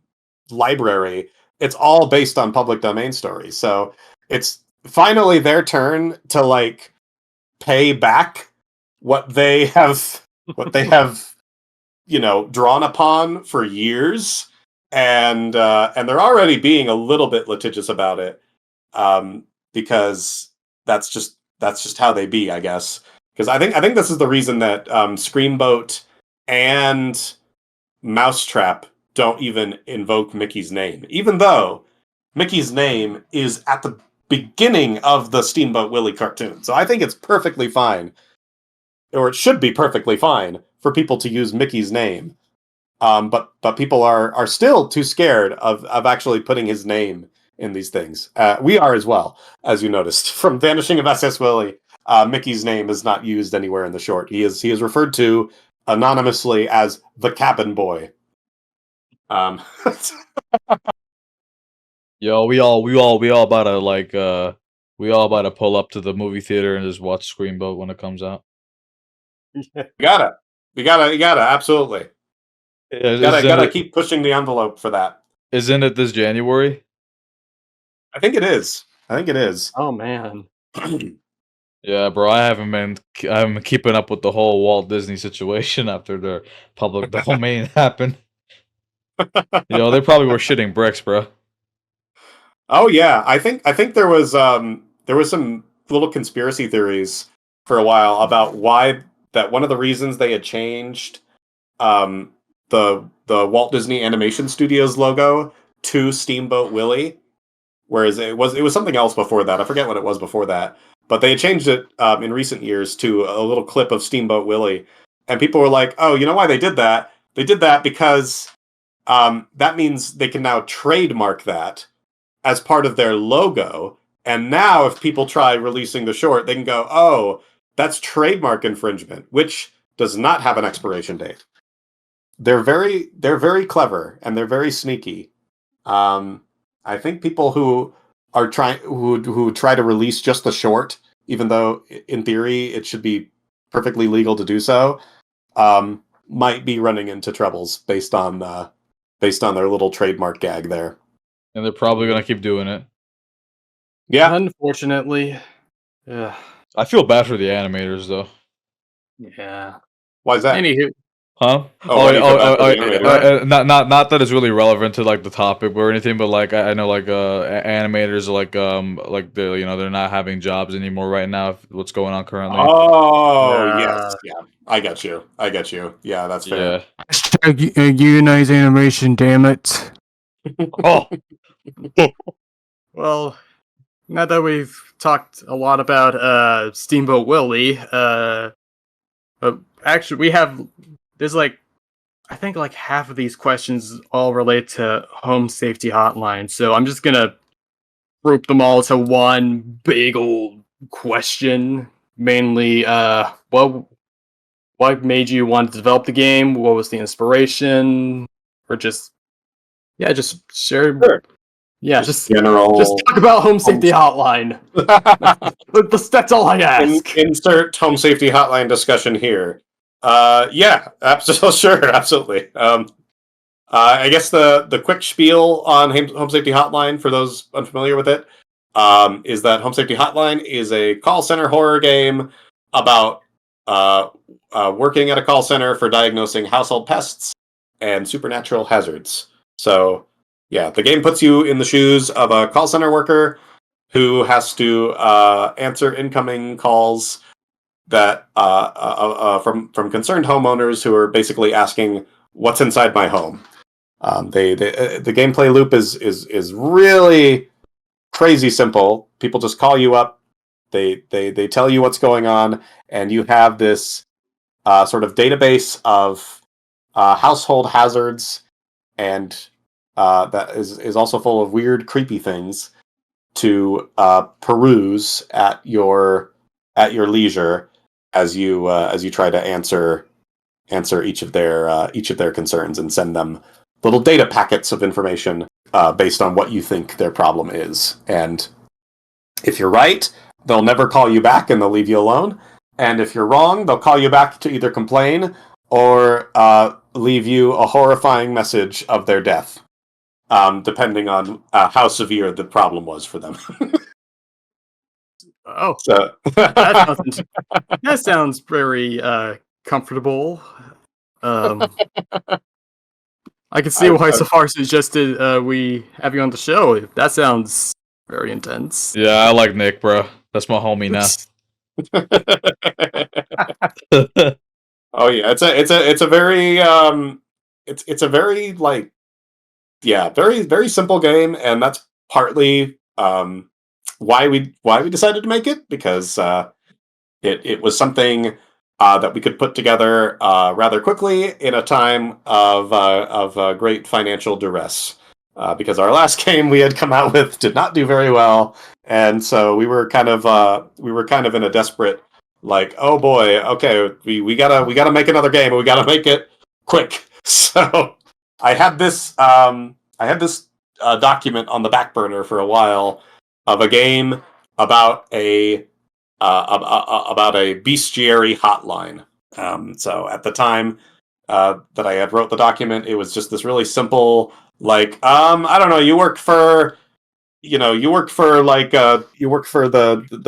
library. It's all based on public domain stories. So it's finally their turn to like pay back what they have drawn upon for years, and they're already being a little bit litigious about it, because that's just how they be, I guess. Because I think this is the reason that Screamboat and Mousetrap don't even invoke Mickey's name, even though Mickey's name is at the beginning of the Steamboat Willie cartoon. So I think it's perfectly fine, or it should be perfectly fine, for people to use Mickey's name. But people are still too scared of actually putting his name in these things. We are as well, as you noticed from Vanishing of SS Willie. Mickey's name is not used anywhere in the short. He is referred to anonymously as the Cabin Boy. Yo, we all about to pull up to the movie theater and just watch Screamboat when it comes out. You gotta, absolutely. Gotta keep pushing the envelope for that. Isn't it this January? I think it is. Oh man. Yeah, bro. I haven't been keeping up with the whole Walt Disney situation after their public domain happened. They probably were shitting bricks, bro. Oh yeah, I think there was some little conspiracy theories for a while about why that one of the reasons they had changed the Walt Disney Animation Studios logo to Steamboat Willie, whereas it was something else before that. I forget what it was before that, but they had changed it in recent years to a little clip of Steamboat Willie, and people were like, "Oh, you know why they did that? They did that because that means they can now trademark that as part of their logo, and now if people try releasing the short, they can go, oh, that's trademark infringement, which does not have an expiration date." They're very clever and they're very sneaky. I think people who try to release just the short, even though in theory it should be perfectly legal to do so, might be running into troubles based on their little trademark gag there. And they're probably gonna keep doing it. Yeah. Unfortunately. Yeah. I feel bad for the animators though. Yeah. Why is that? Anywho. Huh? Not that it's really relevant to like the topic or anything, but like I know like animators like they're not having jobs anymore right now. What's going on currently? Oh yes, yeah. I got you. Yeah, that's fair. Yeah. Unionize animation, damn it. Oh. Well, now that we've talked a lot about Steamboat Willie, actually there's I think half of these questions all relate to Home Safety Hotline, so I'm just gonna group them all to one big old question. Mainly, what made you want to develop the game? What was the inspiration? Or just share. Sure. Yeah, just general. Just talk about Home Safety Hotline. That's all I ask. Insert Home Safety Hotline discussion here. Yeah, absolutely, sure, absolutely. I guess the quick spiel on Home Safety Hotline for those unfamiliar with it is that Home Safety Hotline is a call center horror game about working at a call center for diagnosing household pests and supernatural hazards. So, yeah, the game puts you in the shoes of a call center worker who has to answer incoming calls that from concerned homeowners who are basically asking, "What's inside my home?" The gameplay loop is really crazy simple. People just call you up, they tell you what's going on, and you have this sort of database of household hazards, and that is also full of weird, creepy things to peruse at your leisure as you try to answer each of their concerns and send them little data packets of information based on what you think their problem is. And if you're right, they'll never call you back and they'll leave you alone. And if you're wrong, they'll call you back to either complain or leave you a horrifying message of their death, depending on how severe the problem was for them. Oh, So that sounds very comfortable. I can see why Safar suggested we have you on the show. That sounds very intense. Yeah, I like Nick, bro. That's my homie now. oh yeah, it's a very it's a very like very very simple game, and that's partly why we decided to make it, because it was something that we could put together rather quickly in a time of great financial duress, because our last game we had come out with did not do very well, and so we were kind of in a desperate, like, oh boy, okay, we gotta make another game, and we gotta make it quick. So I had this document on the back burner for a while of a game about a bestiary hotline. So at the time that I had wrote the document, it was just this really simple, like, I don't know, you work for the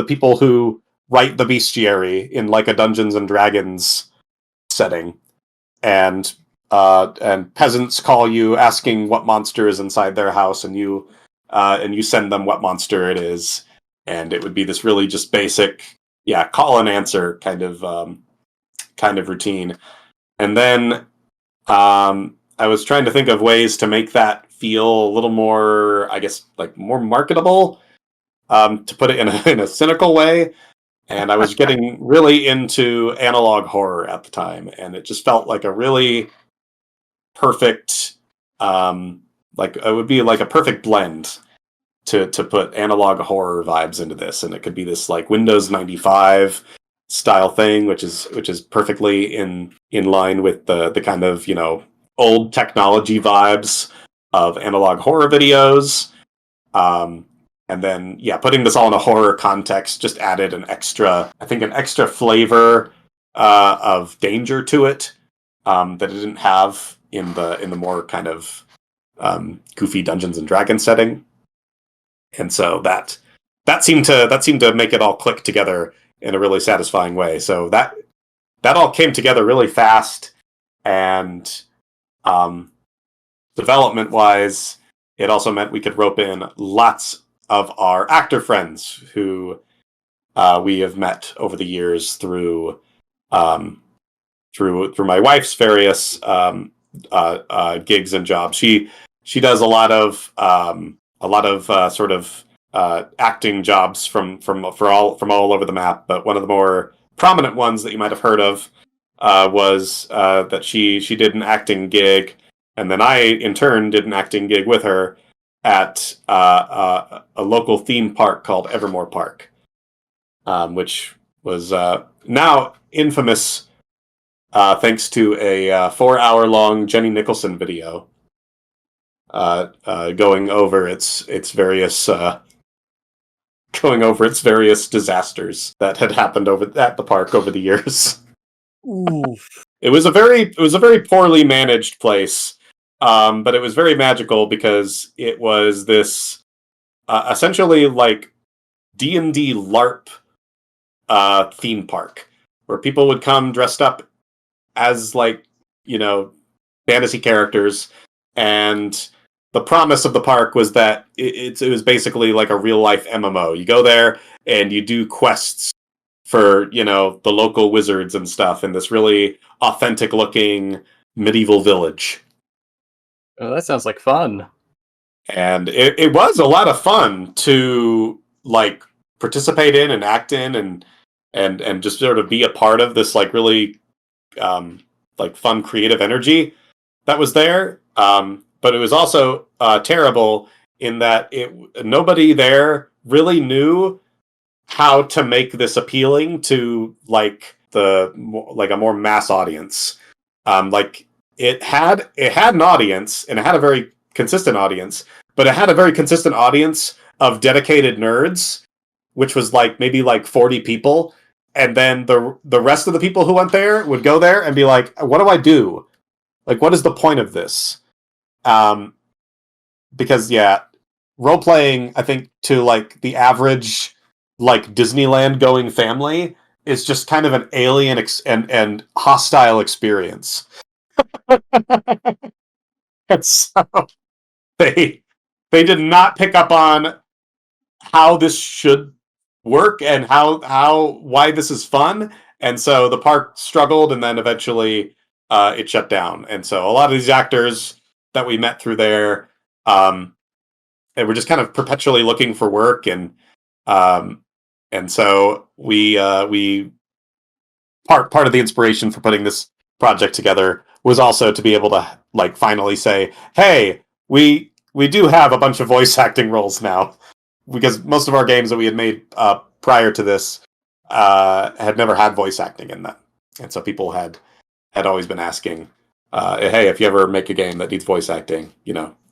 people who write the bestiary in like a Dungeons and Dragons setting, and peasants call you asking what monster is inside their house, and you send them what monster it is. And it would be this really just basic, call and answer kind of routine. And then I was trying to think of ways to make that feel a little more, I guess, like more marketable, to put it in a cynical way. And I was getting really into analog horror at the time, and it just felt like a really perfect, like it would be like a perfect blend to put analog horror vibes into this. And it could be this like Windows 95 style thing, which is perfectly in line with the kind of, old technology vibes of analog horror videos. And then putting this all in a horror context just added an extra flavor of danger to it, that it didn't have in the more kind of goofy Dungeons and Dragons setting. And so that seemed to make it all click together in a really satisfying way. So that all came together really fast, and development wise, it also meant we could rope in lots of our actor friends who we have met over the years through my wife's various gigs and jobs. She does a lot of sort of acting jobs from all over the map. But one of the more prominent ones that you might have heard of was that she did an acting gig, and then I in turn did an acting gig with her at a local theme park called Evermore Park, which was now infamous thanks to a 4-hour-long Jenny Nicholson video going over its various disasters that had happened at the park over the years. Ooh. It was a very poorly managed place, but it was very magical because it was this essentially like D&D LARP theme park where people would come dressed up as like, fantasy characters, and the promise of the park was that it was basically like a real life MMO. You go there and you do quests for, the local wizards and stuff in this really authentic looking medieval village. Oh, that sounds like fun. And it was a lot of fun to like participate in and act in and just sort of be a part of this like really like fun creative energy that was there. But it was also terrible in that nobody there really knew how to make this appealing to like a more mass audience. Like it had an audience, and it had a very consistent audience, but it had a very consistent audience of dedicated nerds, which was like maybe like 40 people. And then the rest of the people who went there would go there and be like, what do I do? Like, what is the point of this? Because yeah, role playing, I think, to like the average like Disneyland going family is just kind of an alien and hostile experience. And so they did not pick up on how this should work and why this is fun. And so the park struggled, and then eventually it shut down. And so a lot of these actors that we met through there, they were just kind of perpetually looking for work, and so we part of the inspiration for putting this project together was also to be able to like finally say, hey, we do have a bunch of voice acting roles now, because most of our games that we had made prior to this had never had voice acting in them, and so people had always been asking, hey, if you ever make a game that needs voice acting,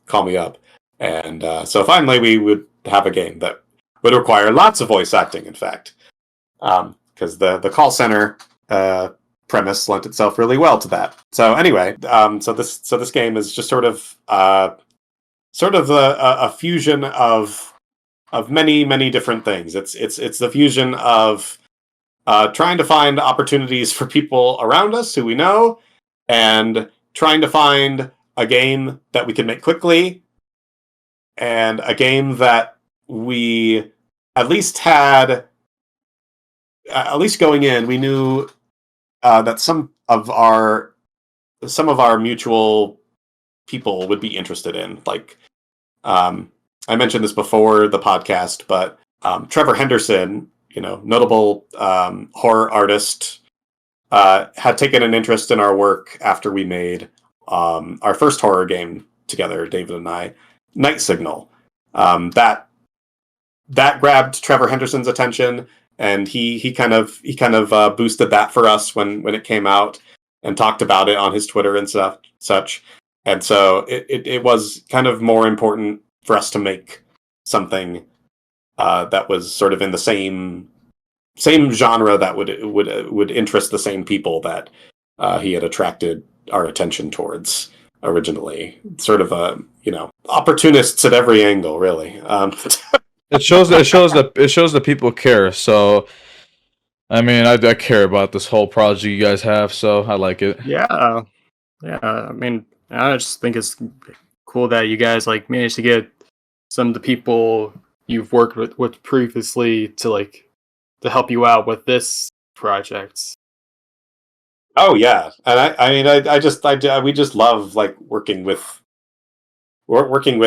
call me up. And so finally we would have a game that would require lots of voice acting, in fact, because the call center premise lent itself really well to that. So anyway, so this game is just sort of a fusion of many different things. It's the fusion of trying to find opportunities for people around us who we know, and trying to find a game that we can make quickly, and a game that we at least going in, we knew that some of our mutual people would be interested in. Like, I mentioned this before the podcast, but Trevor Henderson, notable horror artist, had taken an interest in our work after we made our first horror game together, David and I, Night Signal. That grabbed Trevor Henderson's attention, and he kind of boosted that for us when it came out, and talked about it on his Twitter and such. And so it was kind of more important for us to make something that was sort of in the same genre that would interest the same people that he had attracted our attention towards originally. Sort of opportunists at every angle, really. It shows that people care. So, I mean, I care about this whole project you guys have, so I like it. Yeah. I mean, I just think it's cool that you guys like managed to get some of the people you've worked with previously to help you out with this project. Oh yeah, and we just love like working with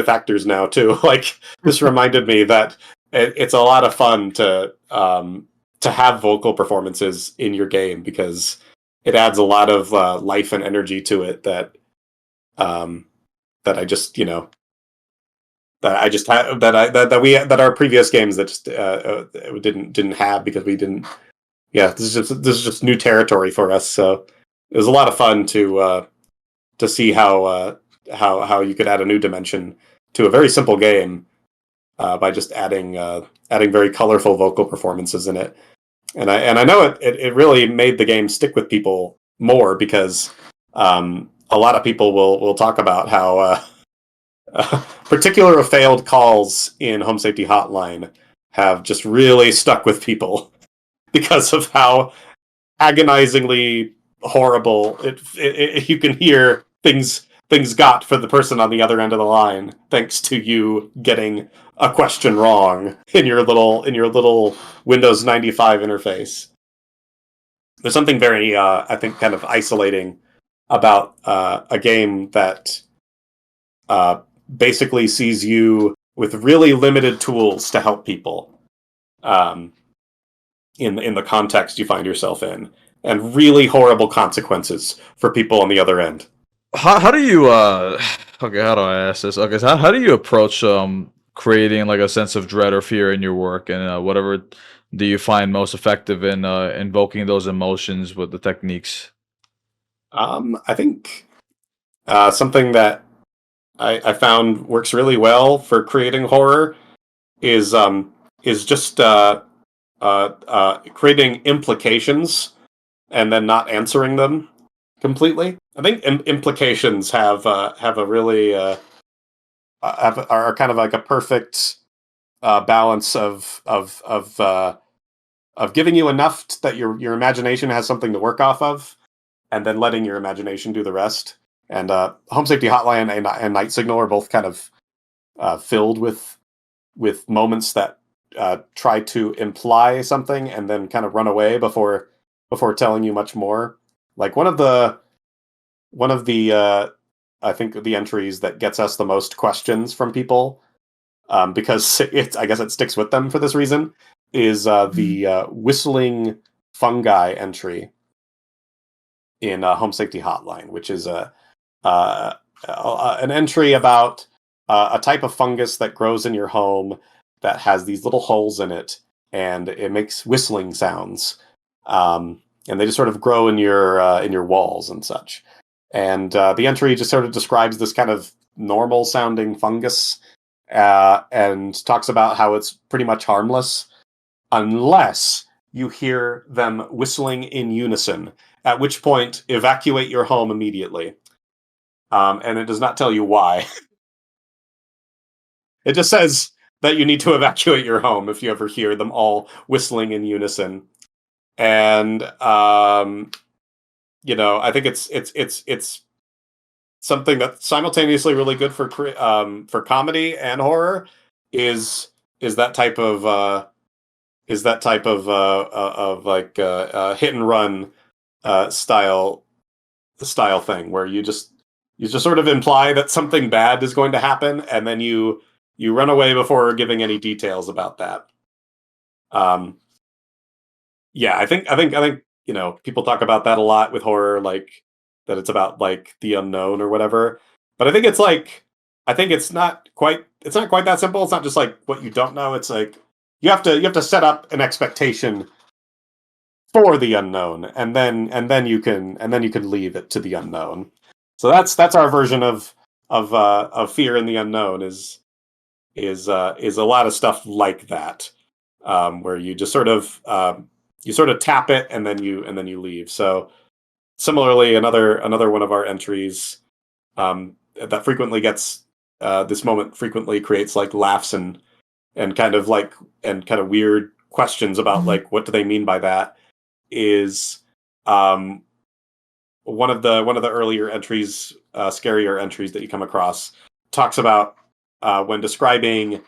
actors now too. Like, this reminded me that it's a lot of fun to have vocal performances in your game, because it adds a lot of life and energy to it that I just that our previous games that just didn't have, because we didn't. Yeah, this is just new territory for us. So it was a lot of fun to see how you could add a new dimension to a very simple game by just adding very colorful vocal performances in it. And I know it really made the game stick with people more, because a lot of people will talk about how particular failed calls in Home Safety Hotline have just really stuck with people because of how agonizingly horrible it you can hear things got for the person on the other end of the line, thanks to you getting a question wrong in your little Windows 95 interface. There's something very I think kind of isolating about a game that basically sees you with really limited tools to help people in the context you find yourself in. and really horrible consequences for people on the other end. How do you okay, how do I ask this? Okay, so how do you approach creating like a sense of dread or fear in your work, and whatever do you find most effective in invoking those emotions with the techniques? I think something that I found works really well for creating horror is just creating implications and then not answering them completely. I think implications have a really are kind of like a perfect balance of giving you enough that your imagination has something to work off of, and then letting your imagination do the rest. And Home Safety Hotline and Night Signal are both kind of filled with moments that try to imply something and then kind of run away before telling you much more. Like one of the I think the entries that gets us the most questions from people, because I guess it sticks with them for this reason, is the whistling fungi entry in Home Safety Hotline, which is an entry about a type of fungus that grows in your home that has these little holes in it, and it makes whistling sounds, and they just sort of grow in your walls and such. And the entry just sort of describes this kind of normal sounding fungus, and talks about how it's pretty much harmless unless you hear them whistling in unison, at which point evacuate your home immediately. And it does not tell you why. It just says that you need to evacuate your home if you ever hear them all whistling in unison. And I think it's something that's simultaneously really good for comedy and horror. Is that type of hit and run style thing where you just sort of imply that something bad is going to happen, and then you run away before giving any details about that. Yeah, I think people talk about that a lot with horror, like that it's about like the unknown or whatever. But I think it's not quite that simple. It's not just like what you don't know. It's like you have to set up an expectation for the unknown, and then you can leave it to the unknown. So that's our version of fear in the unknown is a lot of stuff like that, where you just sort of tap it and then you leave. So similarly, another one of our entries that frequently gets this moment frequently creates like laughs and kind of weird questions about like what do they mean by that, is one of the earlier entries, scarier entries that you come across, talks about when describing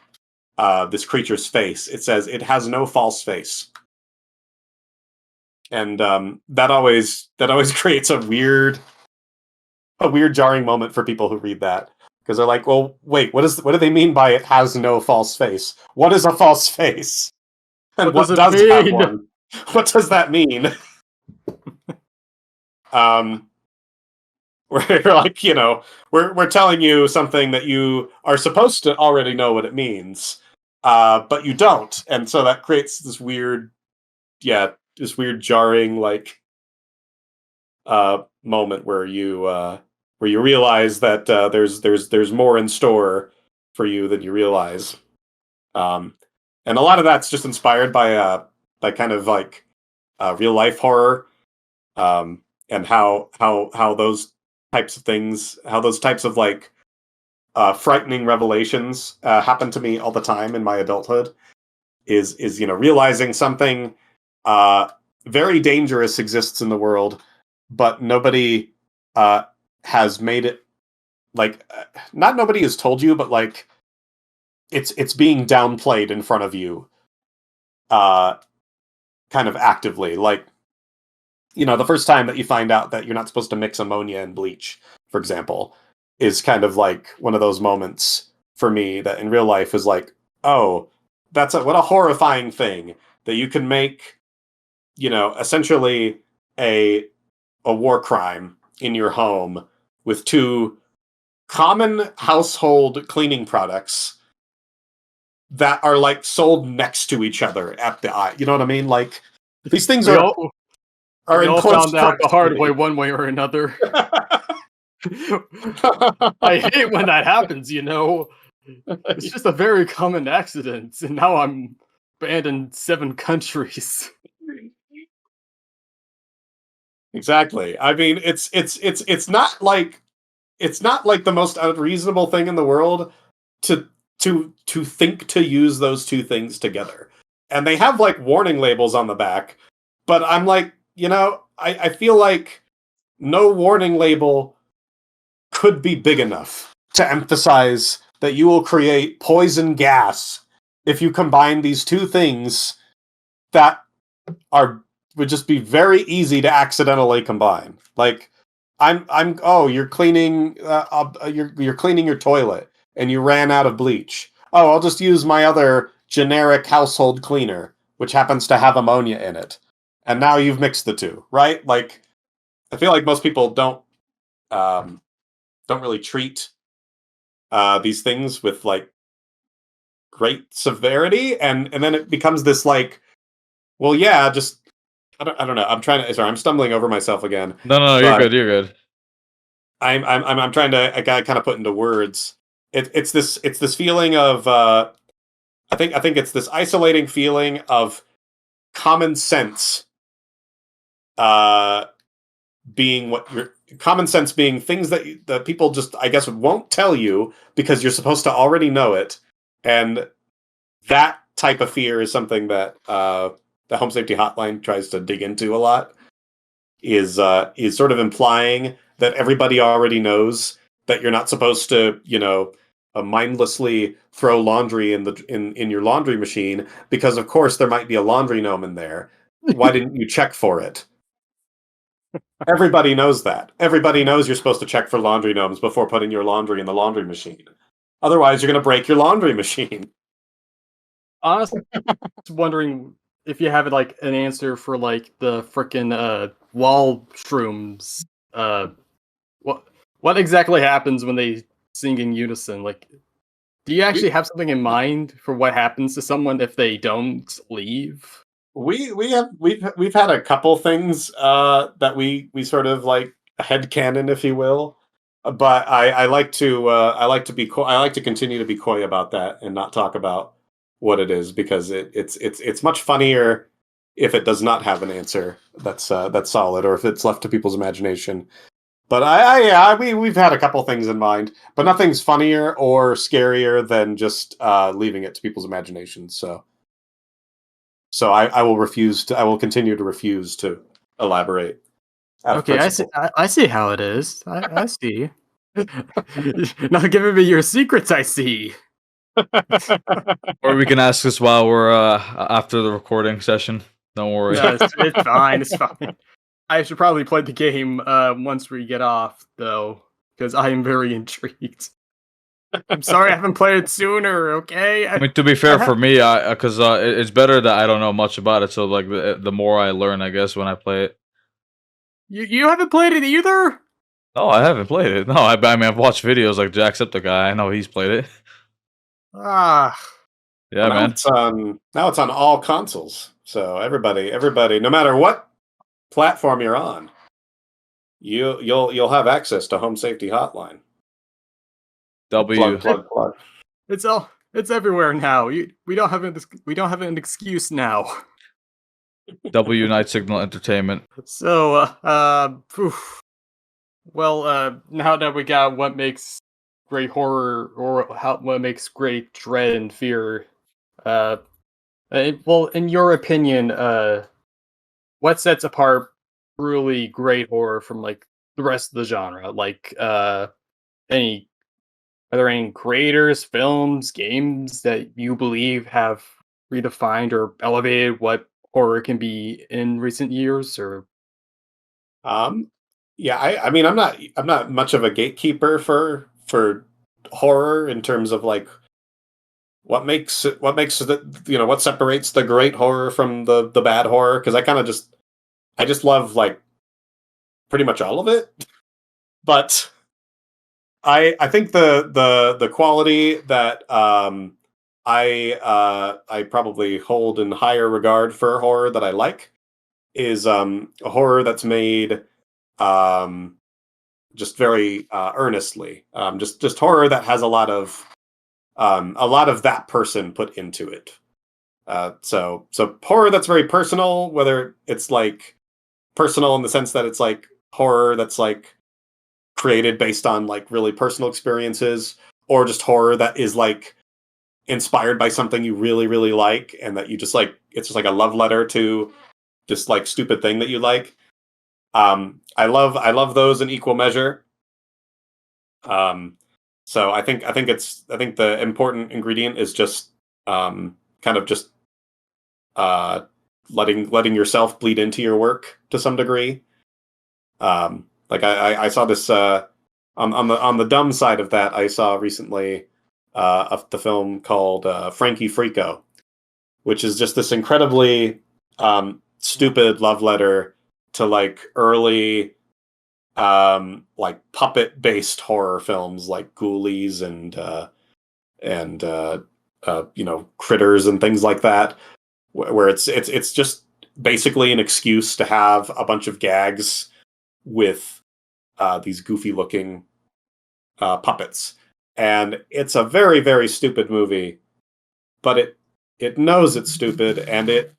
this creature's face. It says it has no false face, and that always creates a weird jarring moment for people who read that, because they're like, well, wait, what do they mean by it has no false face? What is a false face? And what does have one? What does that mean? We're like, we're telling you something that you are supposed to already know what it means, but you don't, and so that creates this weird, jarring moment where you realize that there's more in store for you than you realize, and a lot of that's just inspired by kind of like real life horror, and how those types of things, how those types of like frightening revelations happen to me all the time in my adulthood. Is realizing something very dangerous exists in the world, but nobody has made it, like not nobody has told you, but like it's being downplayed in front of you, kind of actively. Like, the first time that you find out that you're not supposed to mix ammonia and bleach, for example, is kind of like one of those moments for me that in real life is like, oh, what a horrifying thing that you can make, essentially a war crime in your home with two common household cleaning products that are like sold next to each other at the eye. You know what I mean? Like these things We are all in close found out the hard way proximity. one way or another. I hate when that happens, you know. It's just a very common accident, and now I'm banned in 7 countries. Exactly. I mean, it's not like the most unreasonable thing in the world to think to use those two things together. And they have like warning labels on the back, but I'm like, I feel like no warning label could be big enough to emphasize that you will create poison gas if you combine these two things that would just be very easy to accidentally combine. Like you're cleaning you're cleaning your toilet and you ran out of bleach. Oh, I'll just use my other generic household cleaner, which happens to have ammonia in it. And now you've mixed the two, right? Like I feel like most people don't really treat these things with like great severity, and then it becomes this like, well, yeah, just I don't know. I'm stumbling over myself again. No, you're But good. You're good. I'm trying to I kind of put into words. It's this feeling of I think it's this isolating feeling of common sense being what your common sense being things that people just I guess won't tell you because you're supposed to already know it, and that type of fear is something that the Home Safety Hotline tries to dig into a lot. Is sort of implying that everybody already knows that you're not supposed to mindlessly throw laundry in your laundry machine because of course there might be a laundry gnome in there. Why didn't you check for it? Everybody knows that. Everybody knows you're supposed to check for laundry gnomes before putting your laundry in the laundry machine. Otherwise, you're going to break your laundry machine. Honestly, I was wondering if you have like an answer for like the frickin' wall shrooms. What exactly happens when they sing in unison? Like, do you actually have something in mind for what happens to someone if they don't leave? We've had a couple things that we sort of like headcanon, if you will. But I like to be I like to continue to be coy about that and not talk about what it is because it's much funnier if it does not have an answer that's solid or if it's left to people's imagination. But we've had a couple things in mind, but nothing's funnier or scarier than just leaving it to people's imagination. So I will refuse to. I will continue to refuse to elaborate. Okay, I see how it is. I see. Not giving me your secrets. I see. Or we can ask this while we're after the recording session. Don't worry. Yeah, it's fine. It's fine. I should probably play the game once we get off, though, because I am very intrigued. I'm sorry I haven't played it sooner. Okay. I mean, to be fair, for me, because it's better that I don't know much about it. So like the more I learn, I guess when I play it. You haven't played it either? No, I haven't played it. No, I mean I've watched videos like Jacksepticeye guy. I know he's played it. Ah. Yeah, well, man. Now it's on all consoles. So everybody, no matter what platform you're on, you'll have access to Home Safety Hotline. W. Plug. It's everywhere now. We don't have an excuse now. W Night Signal Entertainment. So, well, now that we got what makes great horror or what makes great dread and fear, well, in your opinion, what sets apart truly great horror from like the rest of the genre? Like, are there any creators, films, games that you believe have redefined or elevated what horror can be in recent years? Or Yeah, I mean I'm not much of a gatekeeper for horror in terms of like what makes what separates the great horror from the bad horror, because I just love like pretty much all of it. But I think the quality that I probably hold in higher regard for horror that I like is a horror that's made um, just very earnestly. Just horror that has a lot of that person put into it. So horror that's very personal, whether it's like personal in the sense that it's like horror that's like created based on like really personal experiences, or just horror that is like inspired by something you really like, and that you just like it's just like a love letter to just like stupid thing that you like. I love those in equal measure. Um, so I think the important ingredient is just kind of just uh, letting yourself bleed into your work to some degree. Like I saw this on the dumb side of that. I saw recently of the film called Frankie Frico, which is just this incredibly stupid love letter to like early like puppet based horror films like Ghoulies and Critters and things like that, where it's just basically an excuse to have a bunch of gags with these goofy looking puppets, and it's a very stupid movie, but it knows it's stupid, and it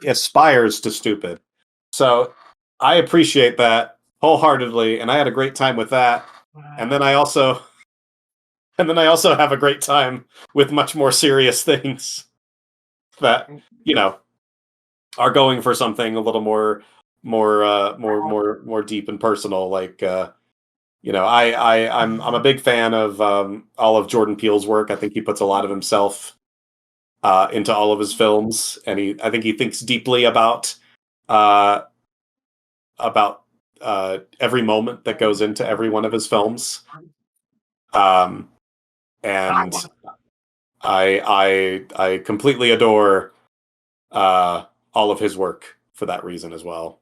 aspires to stupid. So I appreciate that wholeheartedly, and I had a great time with that. And then I also have a great time with much more serious things that are going for something a little more deep and personal. Like I'm a big fan of all of Jordan Peele's work. I think he puts a lot of himself into all of his films, and I think he thinks deeply uh, about every moment that goes into every one of his films. Um, and I completely adore all of his work for that reason as well.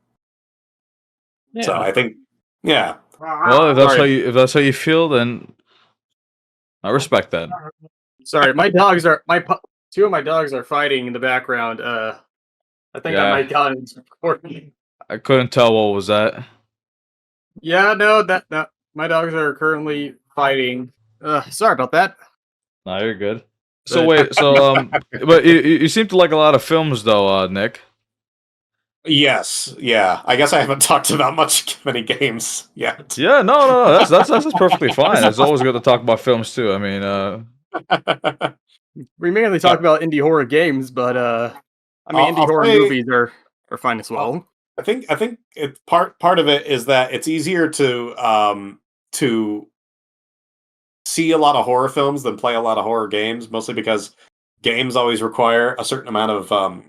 Yeah. So I think, yeah. Well, if that's how you feel, then I respect that. Sorry, two of my dogs are fighting in the background. I think I Yeah. might got it recording. I couldn't tell what was that. Yeah, no, that my dogs are currently fighting. Sorry about that. No, you're good. So But- wait, so but you seem to like a lot of films though, Nick. Yes, yeah. I guess I haven't talked about many games yet. Yeah, no. That's perfectly fine. It's always good to talk about films too. I mean, we mainly talk about indie horror games, but I mean, indie horror movies are fine as well. I think it part of it is that it's easier to see a lot of horror films than play a lot of horror games, mostly because games always require a certain amount of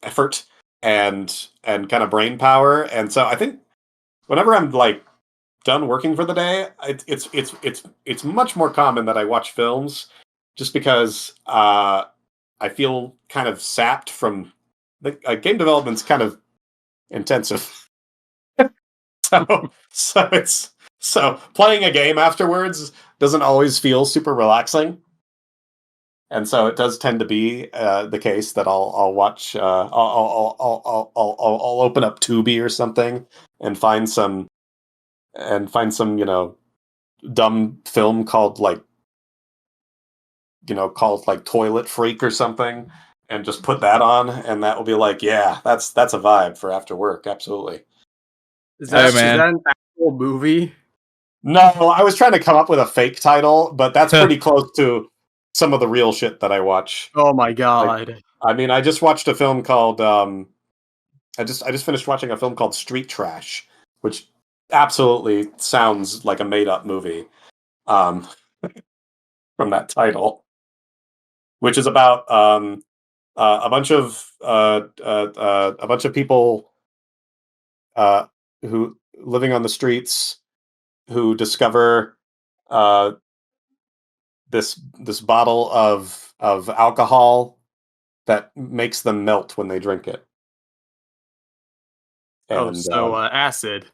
effort and kind of brain power. And so I think whenever I'm like done working for the day, it's much more common that I watch films, just because I feel kind of sapped from the game development's kind of intensive. So playing a game afterwards doesn't always feel super relaxing, and so it does tend to be the case that I'll watch I'll open up Tubi or something and find some dumb film called like Toilet Freak or something, and just put that on, and that will be like, yeah, that's a vibe for after work. Absolutely. Is that Hey, man. an actual movie? No, I was trying to come up with a fake title, but that's pretty close to some of the real shit that I watch. Oh my god! I mean, I just watched a film called I just finished watching a film called Street Trash, which absolutely sounds like a made up movie from that title, which is about a bunch of people who living on the streets who discover this bottle of alcohol that makes them melt when they drink it. And acid.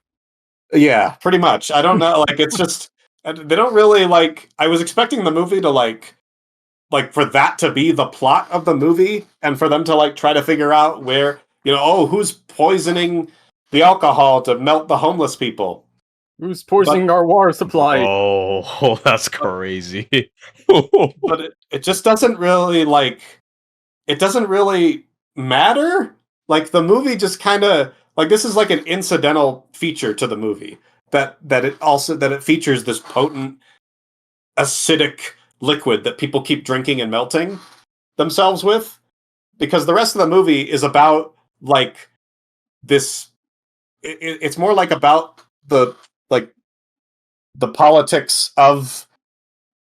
yeah, pretty much. I don't know. Like, it's just they don't really like. I was expecting the movie to like for that to be the plot of the movie, and for them to like try to figure out where who's poisoning the alcohol to melt the homeless people. Who's poisoning our water supply? Oh, that's crazy. But it just doesn't really like. It doesn't really matter. Like the movie just kind of like this is like an incidental feature to the movie that it features this potent acidic liquid that people keep drinking and melting themselves with, because the rest of the movie is about like this. It's more like about the like the politics of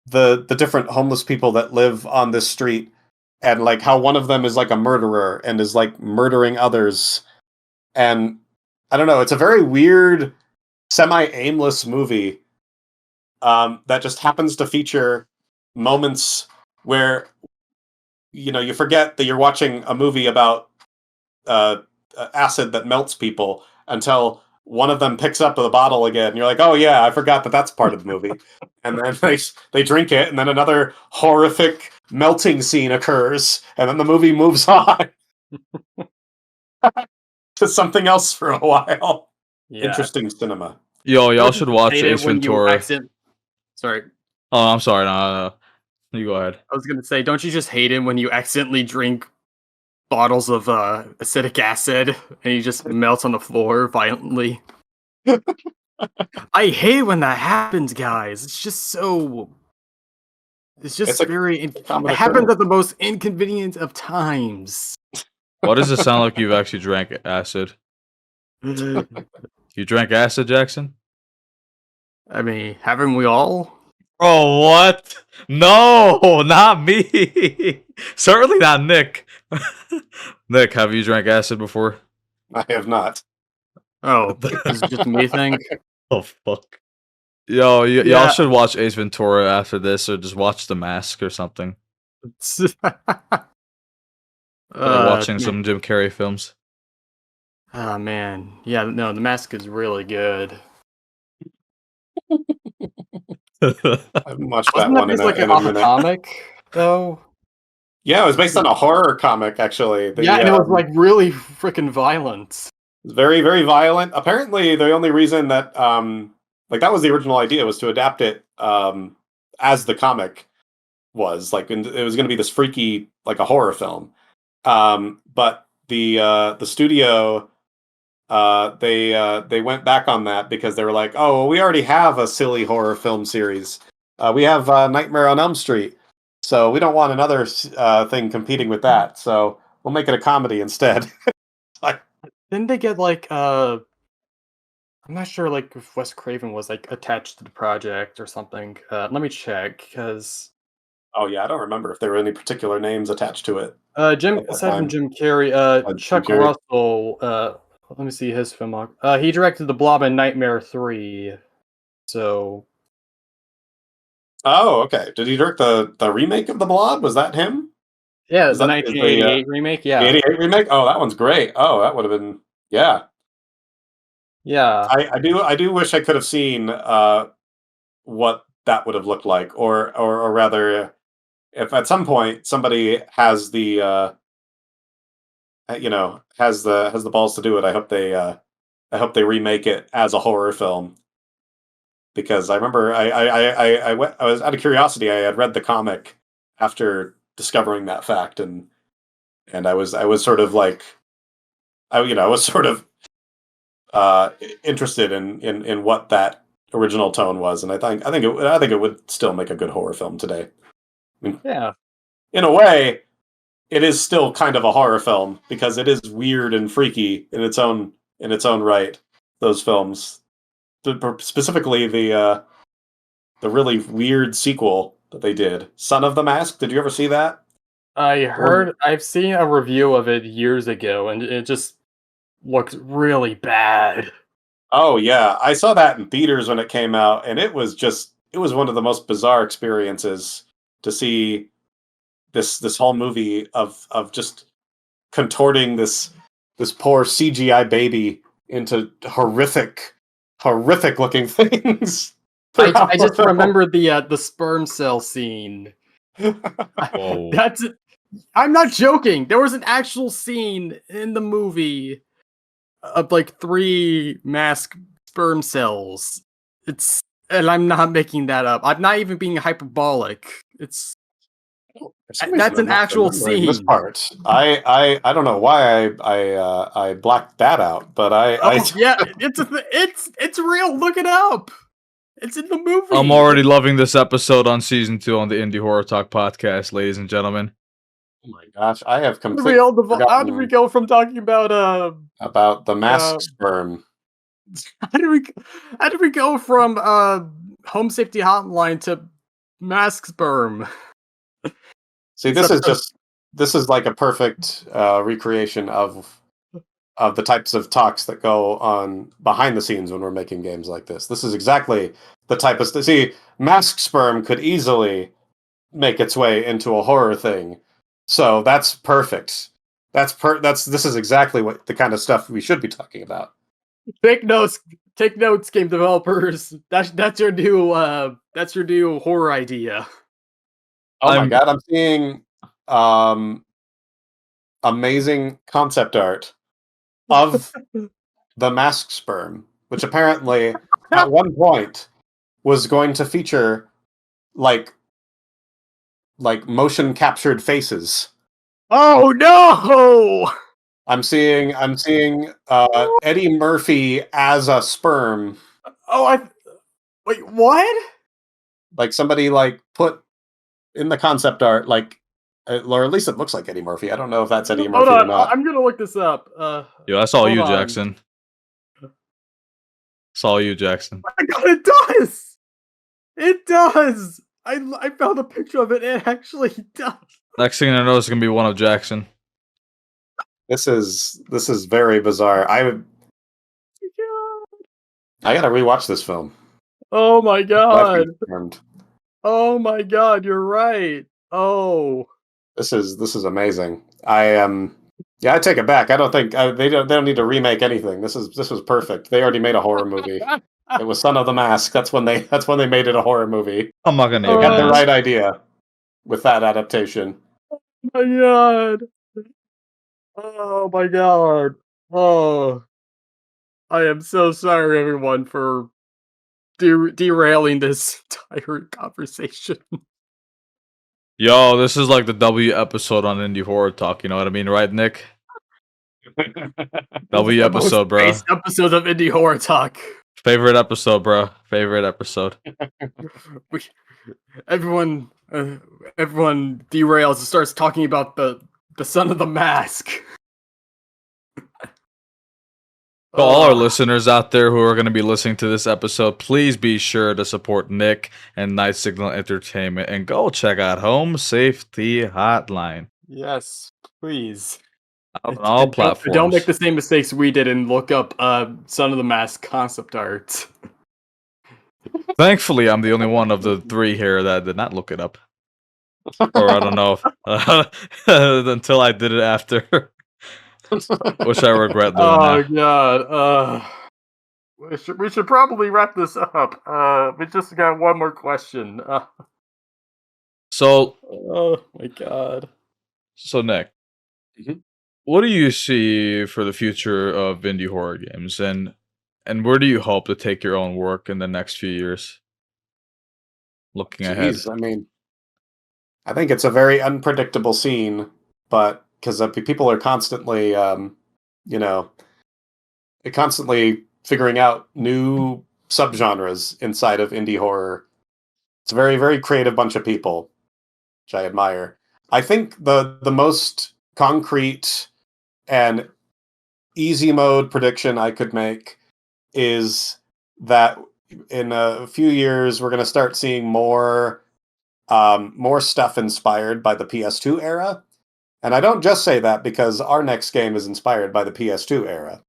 the different homeless people that live on this street, and like how one of them is like a murderer and is like murdering others. And I don't know, it's a very weird semi-aimless movie that just happens to feature moments where you forget that you're watching a movie about acid that melts people until one of them picks up the bottle again. And you're like, oh yeah, I forgot that that's part of the movie. And then they drink it, and then another horrific melting scene occurs, and then the movie moves on to something else for a while. Yeah. Interesting cinema. Yo, y'all should watch Hate Ace it when you Ventura. Sorry. Oh, I'm sorry. No. You go ahead. I was gonna say, don't you just hate it when you accidentally drink bottles of acidic acid and you just melt on the floor violently? I hate when that happens, guys. It's just so. It's just very. It happens at the most inconvenient of times. Why does it sound like you've actually drank acid? You drank acid, Jackson? I mean, haven't we all? Oh, what? No, not me. Certainly not Nick. Nick, have you drank acid before? I have not. Oh, it's just me thing. Oh, fuck. Yo, y'all should watch Ace Ventura after this, or just watch The Mask or something. Watching some Jim Carrey films. Oh man, yeah, no, The Mask is really good. I haven't watched that one in like a off minute. A comic, though. Yeah, it was based on a horror comic, actually. And it was like really freaking violent. Very, very violent. Apparently, the only reason that that was the original idea, was to adapt it as the comic was like, and it was going to be this freaky like a horror film. But the studio they went back on that because they were like, oh, well, we already have a silly horror film series. We have Nightmare on Elm Street, so we don't want another thing competing with that. So we'll make it a comedy instead. Didn't they get like I'm not sure like if Wes Craven was like attached to the project or something. Let me check because. Oh yeah, I don't remember if there were any particular names attached to it. Aside from Jim Carrey, Chuck Russell. Let me see his film. He directed The Blob and Nightmare 3. So. Oh, okay. Did he direct the remake of The Blob? Was that him? Yeah, the 1988 remake. Yeah, 88 remake. Oh, that one's great. Oh, that would have been yeah. I do wish I could have seen what that would have looked like, or rather, if at some point somebody has the has the balls to do it, I hope they remake it as a horror film. Because I remember I was out of curiosity, I had read the comic after discovering that fact, and I was sort of like I was sort of interested in what that original tone was, and I think it would still make a good horror film today. I mean, yeah, in a way, it is still kind of a horror film because it is weird and freaky in its own right. Those films, specifically the really weird sequel that they did, Son of the Mask. Did you ever see that? I've seen a review of it years ago, and it just looks really bad. Oh yeah, I saw that in theaters when it came out, and it was one of the most bizarre experiences to see this whole movie of just contorting this poor CGI baby into horrific looking things. I just remember the sperm cell scene. Whoa. I'm not joking. There was an actual scene in the movie of like 3 masked sperm cells. And I'm not making that up. I'm not even being hyperbolic. That's an actual scene. This part, I don't know why I blacked that out, but Yeah, it's real. Look it up. It's in the movie. I'm already loving this episode on season 2 on the Indie Horror Talk podcast, ladies and gentlemen. Oh my gosh, I have completely How did we go from talking about the mask sperm? How did we go from home safety hotline to mask sperm? See, this is like a perfect recreation of the types of talks that go on behind the scenes when we're making games like this. This is exactly the type of see, mask sperm could easily make its way into a horror thing. So that's perfect. This is exactly what the kind of stuff we should be talking about. Take notes, game developers. That's your new horror idea. Oh my god, I'm seeing amazing concept art of the mask sperm, which apparently at one point was going to feature like motion captured faces. Oh no! I'm seeing Eddie Murphy as a sperm. Wait, what? Like somebody put in the concept art or at least it looks like Eddie Murphy. I don't know if that's Eddie Murphy or not. I'm gonna look this up. Yo, that's all you, Jackson. It's all you, Jackson. Oh my god, it does! It does! I found a picture of it, it actually does. Next thing I know, it's gonna be one of Jackson. This is very bizarre. I gotta rewatch this film. Oh my god! Oh my god, you're right. Oh, this is amazing. I take it back. I don't think they don't need to remake anything. This was perfect. They already made a horror movie. It was Son of the Mask. That's when they made it a horror movie. I'm not gonna. They got the right idea with that adaptation. Oh my god! Oh my god! Oh, I am so sorry, everyone, for derailing this entire conversation. Yo, this is like the W episode on Indie Horror Talk. You know what I mean, right, Nick? W episode, bro. Episode of Indie Horror Talk. Favorite episode, bro. Favorite episode. Everyone derails and starts talking about the Son of the Mask. To all our listeners out there who are going to be listening to this episode, please be sure to support Nick and Night Signal Entertainment and go check out Home Safety Hotline. Yes, please. On all platforms. Don't make the same mistakes we did and look up Son of the Mask concept art. Thankfully, I'm the only one of the 3 here that did not look it up. Or I don't know until I did it after. Which I regret doing now. God. We should probably wrap this up. We just got one more question. Oh my god. So Nick, what do you see for the future of indie horror games, and where do you hope to take your own work in the next few years? Looking ahead. I mean, I think it's a very unpredictable scene, but because people are constantly, constantly figuring out new subgenres inside of indie horror. It's a very, very creative bunch of people, which I admire. I think the most concrete and easy mode prediction I could make is that in a few years we're going to start seeing more stuff inspired by the PS2 era. And I don't just say that because our next game is inspired by the PS2 era.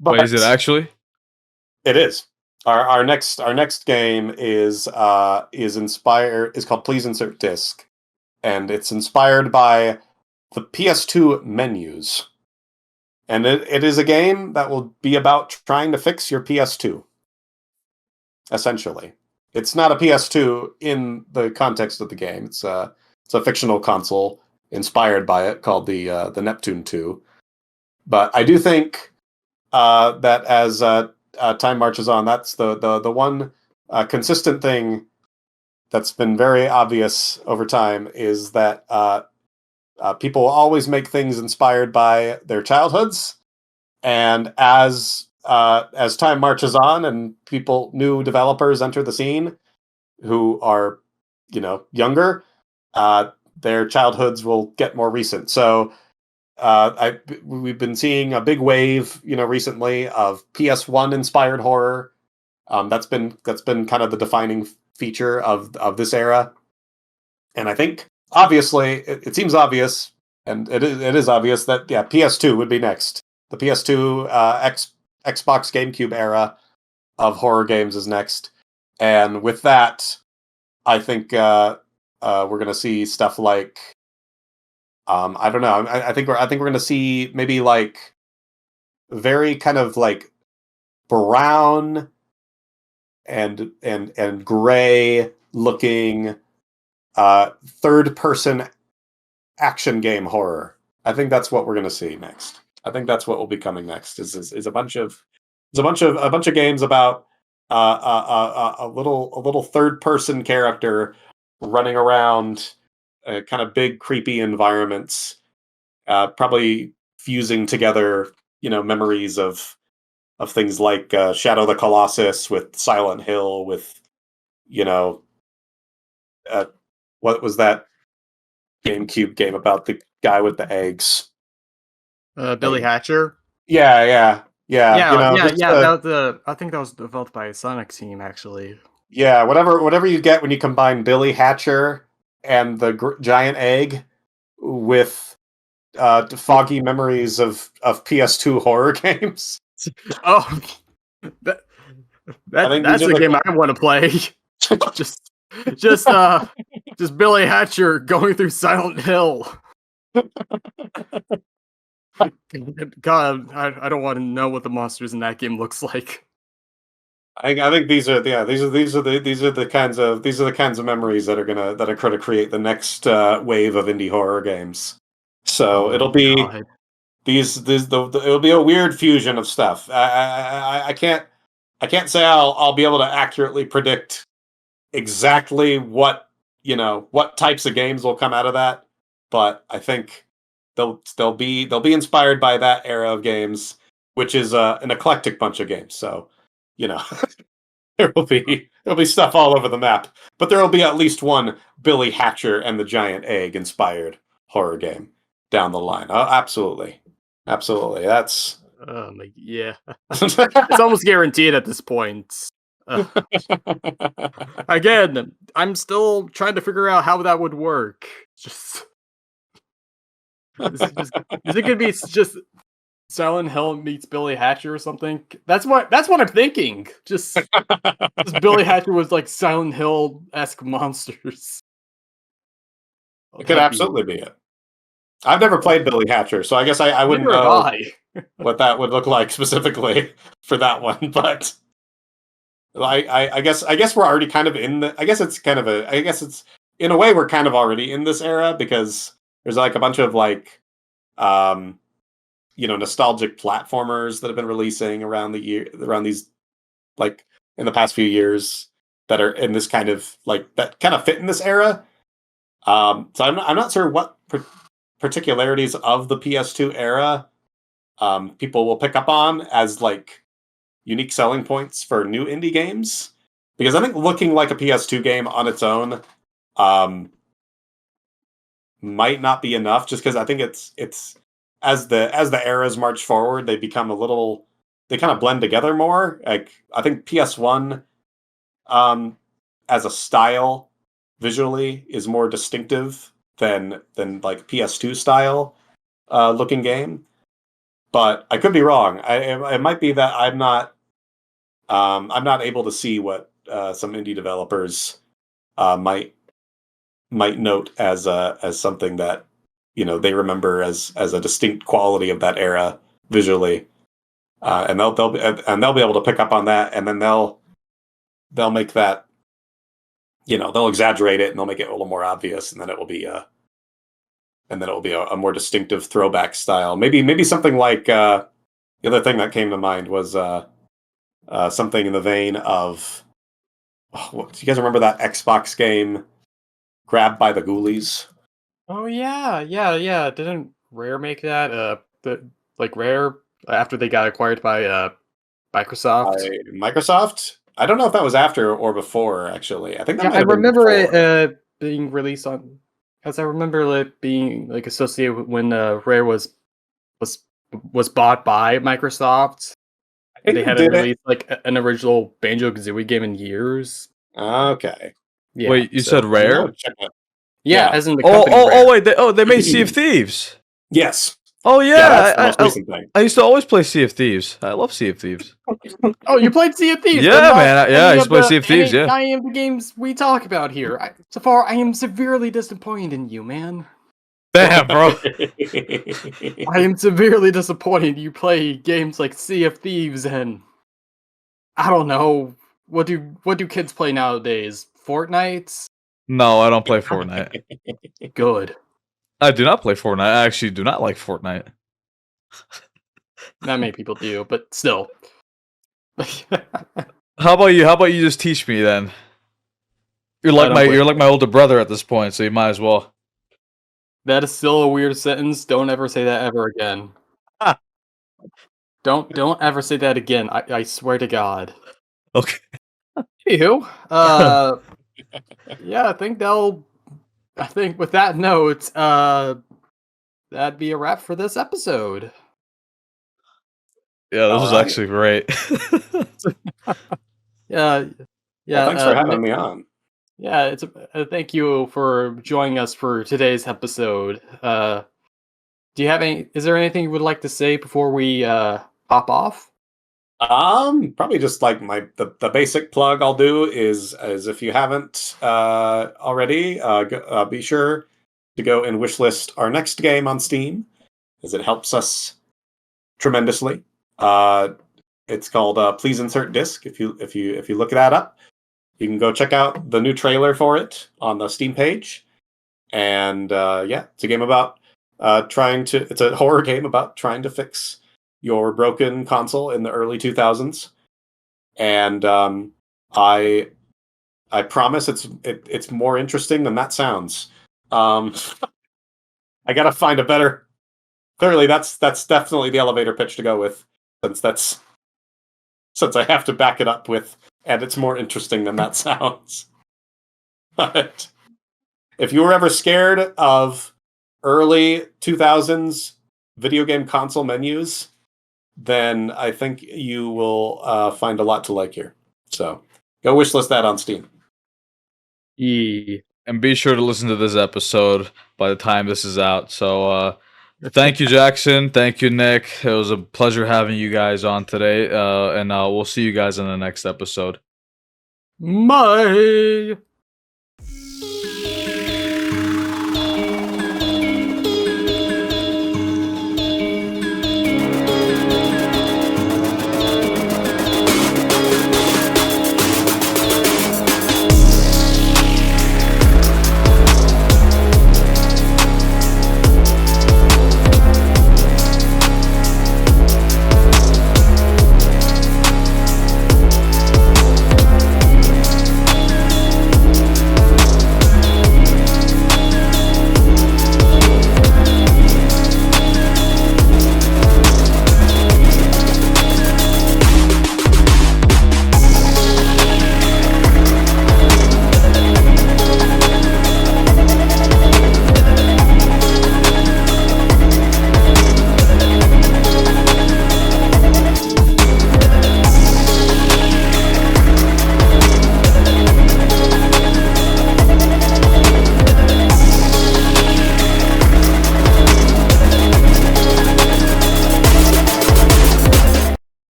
Wait, is it actually? It is. Our next game is called Please Insert Disc, and it's inspired by the PS2 menus. And it is a game that will be about trying to fix your PS2. Essentially, it's not a PS2 in the context of the game. It's a fictional console inspired by it called the Neptune 2. But I do think that as time marches on, that's the one consistent thing that's been very obvious over time is that people always make things inspired by their childhoods, and as time marches on and new developers enter the scene who are, younger, their childhoods will get more recent. So we've been seeing a big wave, recently of PS1 inspired horror. That's been kind of the defining feature of this era. And I think obviously it seems obvious, and it is obvious that PS2 would be next. The PS2 Xbox GameCube era of horror games is next, and with that, I think we're going to see stuff like I don't know. I think we're going to see maybe like very kind of like brown and gray looking third person action game horror. I think that's what we're going to see next. I think that's what will be coming next. Is a bunch of games about a little third person character running around kind of big creepy environments, probably fusing together memories of things like Shadow the Colossus with Silent Hill with what was that GameCube game about the guy with the eggs? Billy Hatcher. Yeah. I think that was developed by a Sonic team, actually. Yeah, whatever you get when you combine Billy Hatcher and the giant egg with foggy memories of PS2 horror games. Oh, that's the game I want to play. just Billy Hatcher going through Silent Hill. God, I don't want to know what the monsters in that game looks like. I think these are the kinds of memories that are gonna create the next wave of indie horror games. So it'll be it'll be a weird fusion of stuff. I can't say I'll be able to accurately predict exactly what types of games will come out of that, but I think they'll be inspired by that era of games, which is an eclectic bunch of games. So there'll be stuff all over the map, but there will be at least one Billy Hatcher and the Giant Egg inspired horror game down the line. Oh, absolutely. That's yeah. It's almost guaranteed at this point. Again, I'm still trying to figure out how that would work. Is it gonna be just Silent Hill meets Billy Hatcher or something? That's what I'm thinking. Just Billy Hatcher was like Silent Hill-esque monsters. It could absolutely be it. I've never played Billy Hatcher, so I guess I wouldn't know what that would look like specifically for that one. But I guess we're already kind of in the. I guess it's in a way we're kind of already in this era because there's like a bunch of like nostalgic platformers that have been releasing around these like in the past few years that are in this kind of like that kind of fit in this era. So I'm not sure what particularities of the PS2 era people will pick up on as like unique selling points for new indie games, because I think looking like a PS2 game on its own might not be enough, just because I think it's as the eras march forward, they become they kind of blend together more. Like I think PS1 as a style visually is more distinctive than like PS2 style looking game. But I could be wrong. It might be that I'm not able to see what some indie developers might note as something that they remember as a distinct quality of that era visually, and they'll be able to pick up on that, and then they'll make that, they'll exaggerate it and they'll make it a little more obvious, and then it will be a more distinctive throwback style. Maybe something like the other thing that came to mind was something in the vein of. Do you guys remember that Xbox game, Grabbed by the Ghoulies? Oh yeah. Didn't Rare make that? Rare after they got acquired by Microsoft. Microsoft? I don't know if that was after or before. Actually, I think that. Yeah, might I have been remember before. it being released on, because I remember it being like associated with when Rare was bought by Microsoft. I think They hadn't released like an original Banjo-Kazooie game in years. Okay. Yeah, Wait, you said Rare? Yeah, Yeah. as in the company. Wait, they made Sea of Thieves. Yes. Oh yeah, that's the most recent thing. I used to always play Sea of Thieves. I love Sea of Thieves. Oh, you played Sea of Thieves? Yeah, man. I used to play Sea of Thieves. Yeah. I am the games we talk about here. So far, I am severely disappointed in you, man. Damn, bro. I am severely disappointed you play games like Sea of Thieves and I don't know, what do kids play nowadays? Fortnite? No, I don't play Fortnite. Good. I do not play Fortnite. I actually do not like Fortnite. Not many people do, but still. How about you? How about you just teach me then? You're like my older brother at this point, so you might as well. That is still a weird sentence. Don't ever say that ever again. Don't ever say that again. I swear to God. Okay. Anywho, yeah, I think with that note, that'd be a wrap for this episode. Yeah, this was actually great. Yeah. Well, thanks for having me on. Yeah, it's thank you for joining us for today's episode. Do you have is there anything you would like to say before we hop off? Probably just like the basic plug I'll do is if you haven't already, be sure to go and wishlist our next game on Steam, as it helps us tremendously. It's called Please Insert Disc. If you look that up, you can go check out the new trailer for it on the Steam page. And yeah, it's a game about it's a horror game about trying to fix your broken console in the early 2000s. And I promise it's more interesting than that sounds. I gotta find a better. Clearly, that's definitely the elevator pitch to go with, since I have to back it up with, and it's more interesting than that sounds. But if you were ever scared of early 2000s video game console menus, then I think you will find a lot to like here. So go wishlist that on Steam. And be sure to listen to this episode by the time this is out. So thank you, Jackson. Thank you, Nick. It was a pleasure having you guys on today. And we'll see you guys in the next episode. Bye.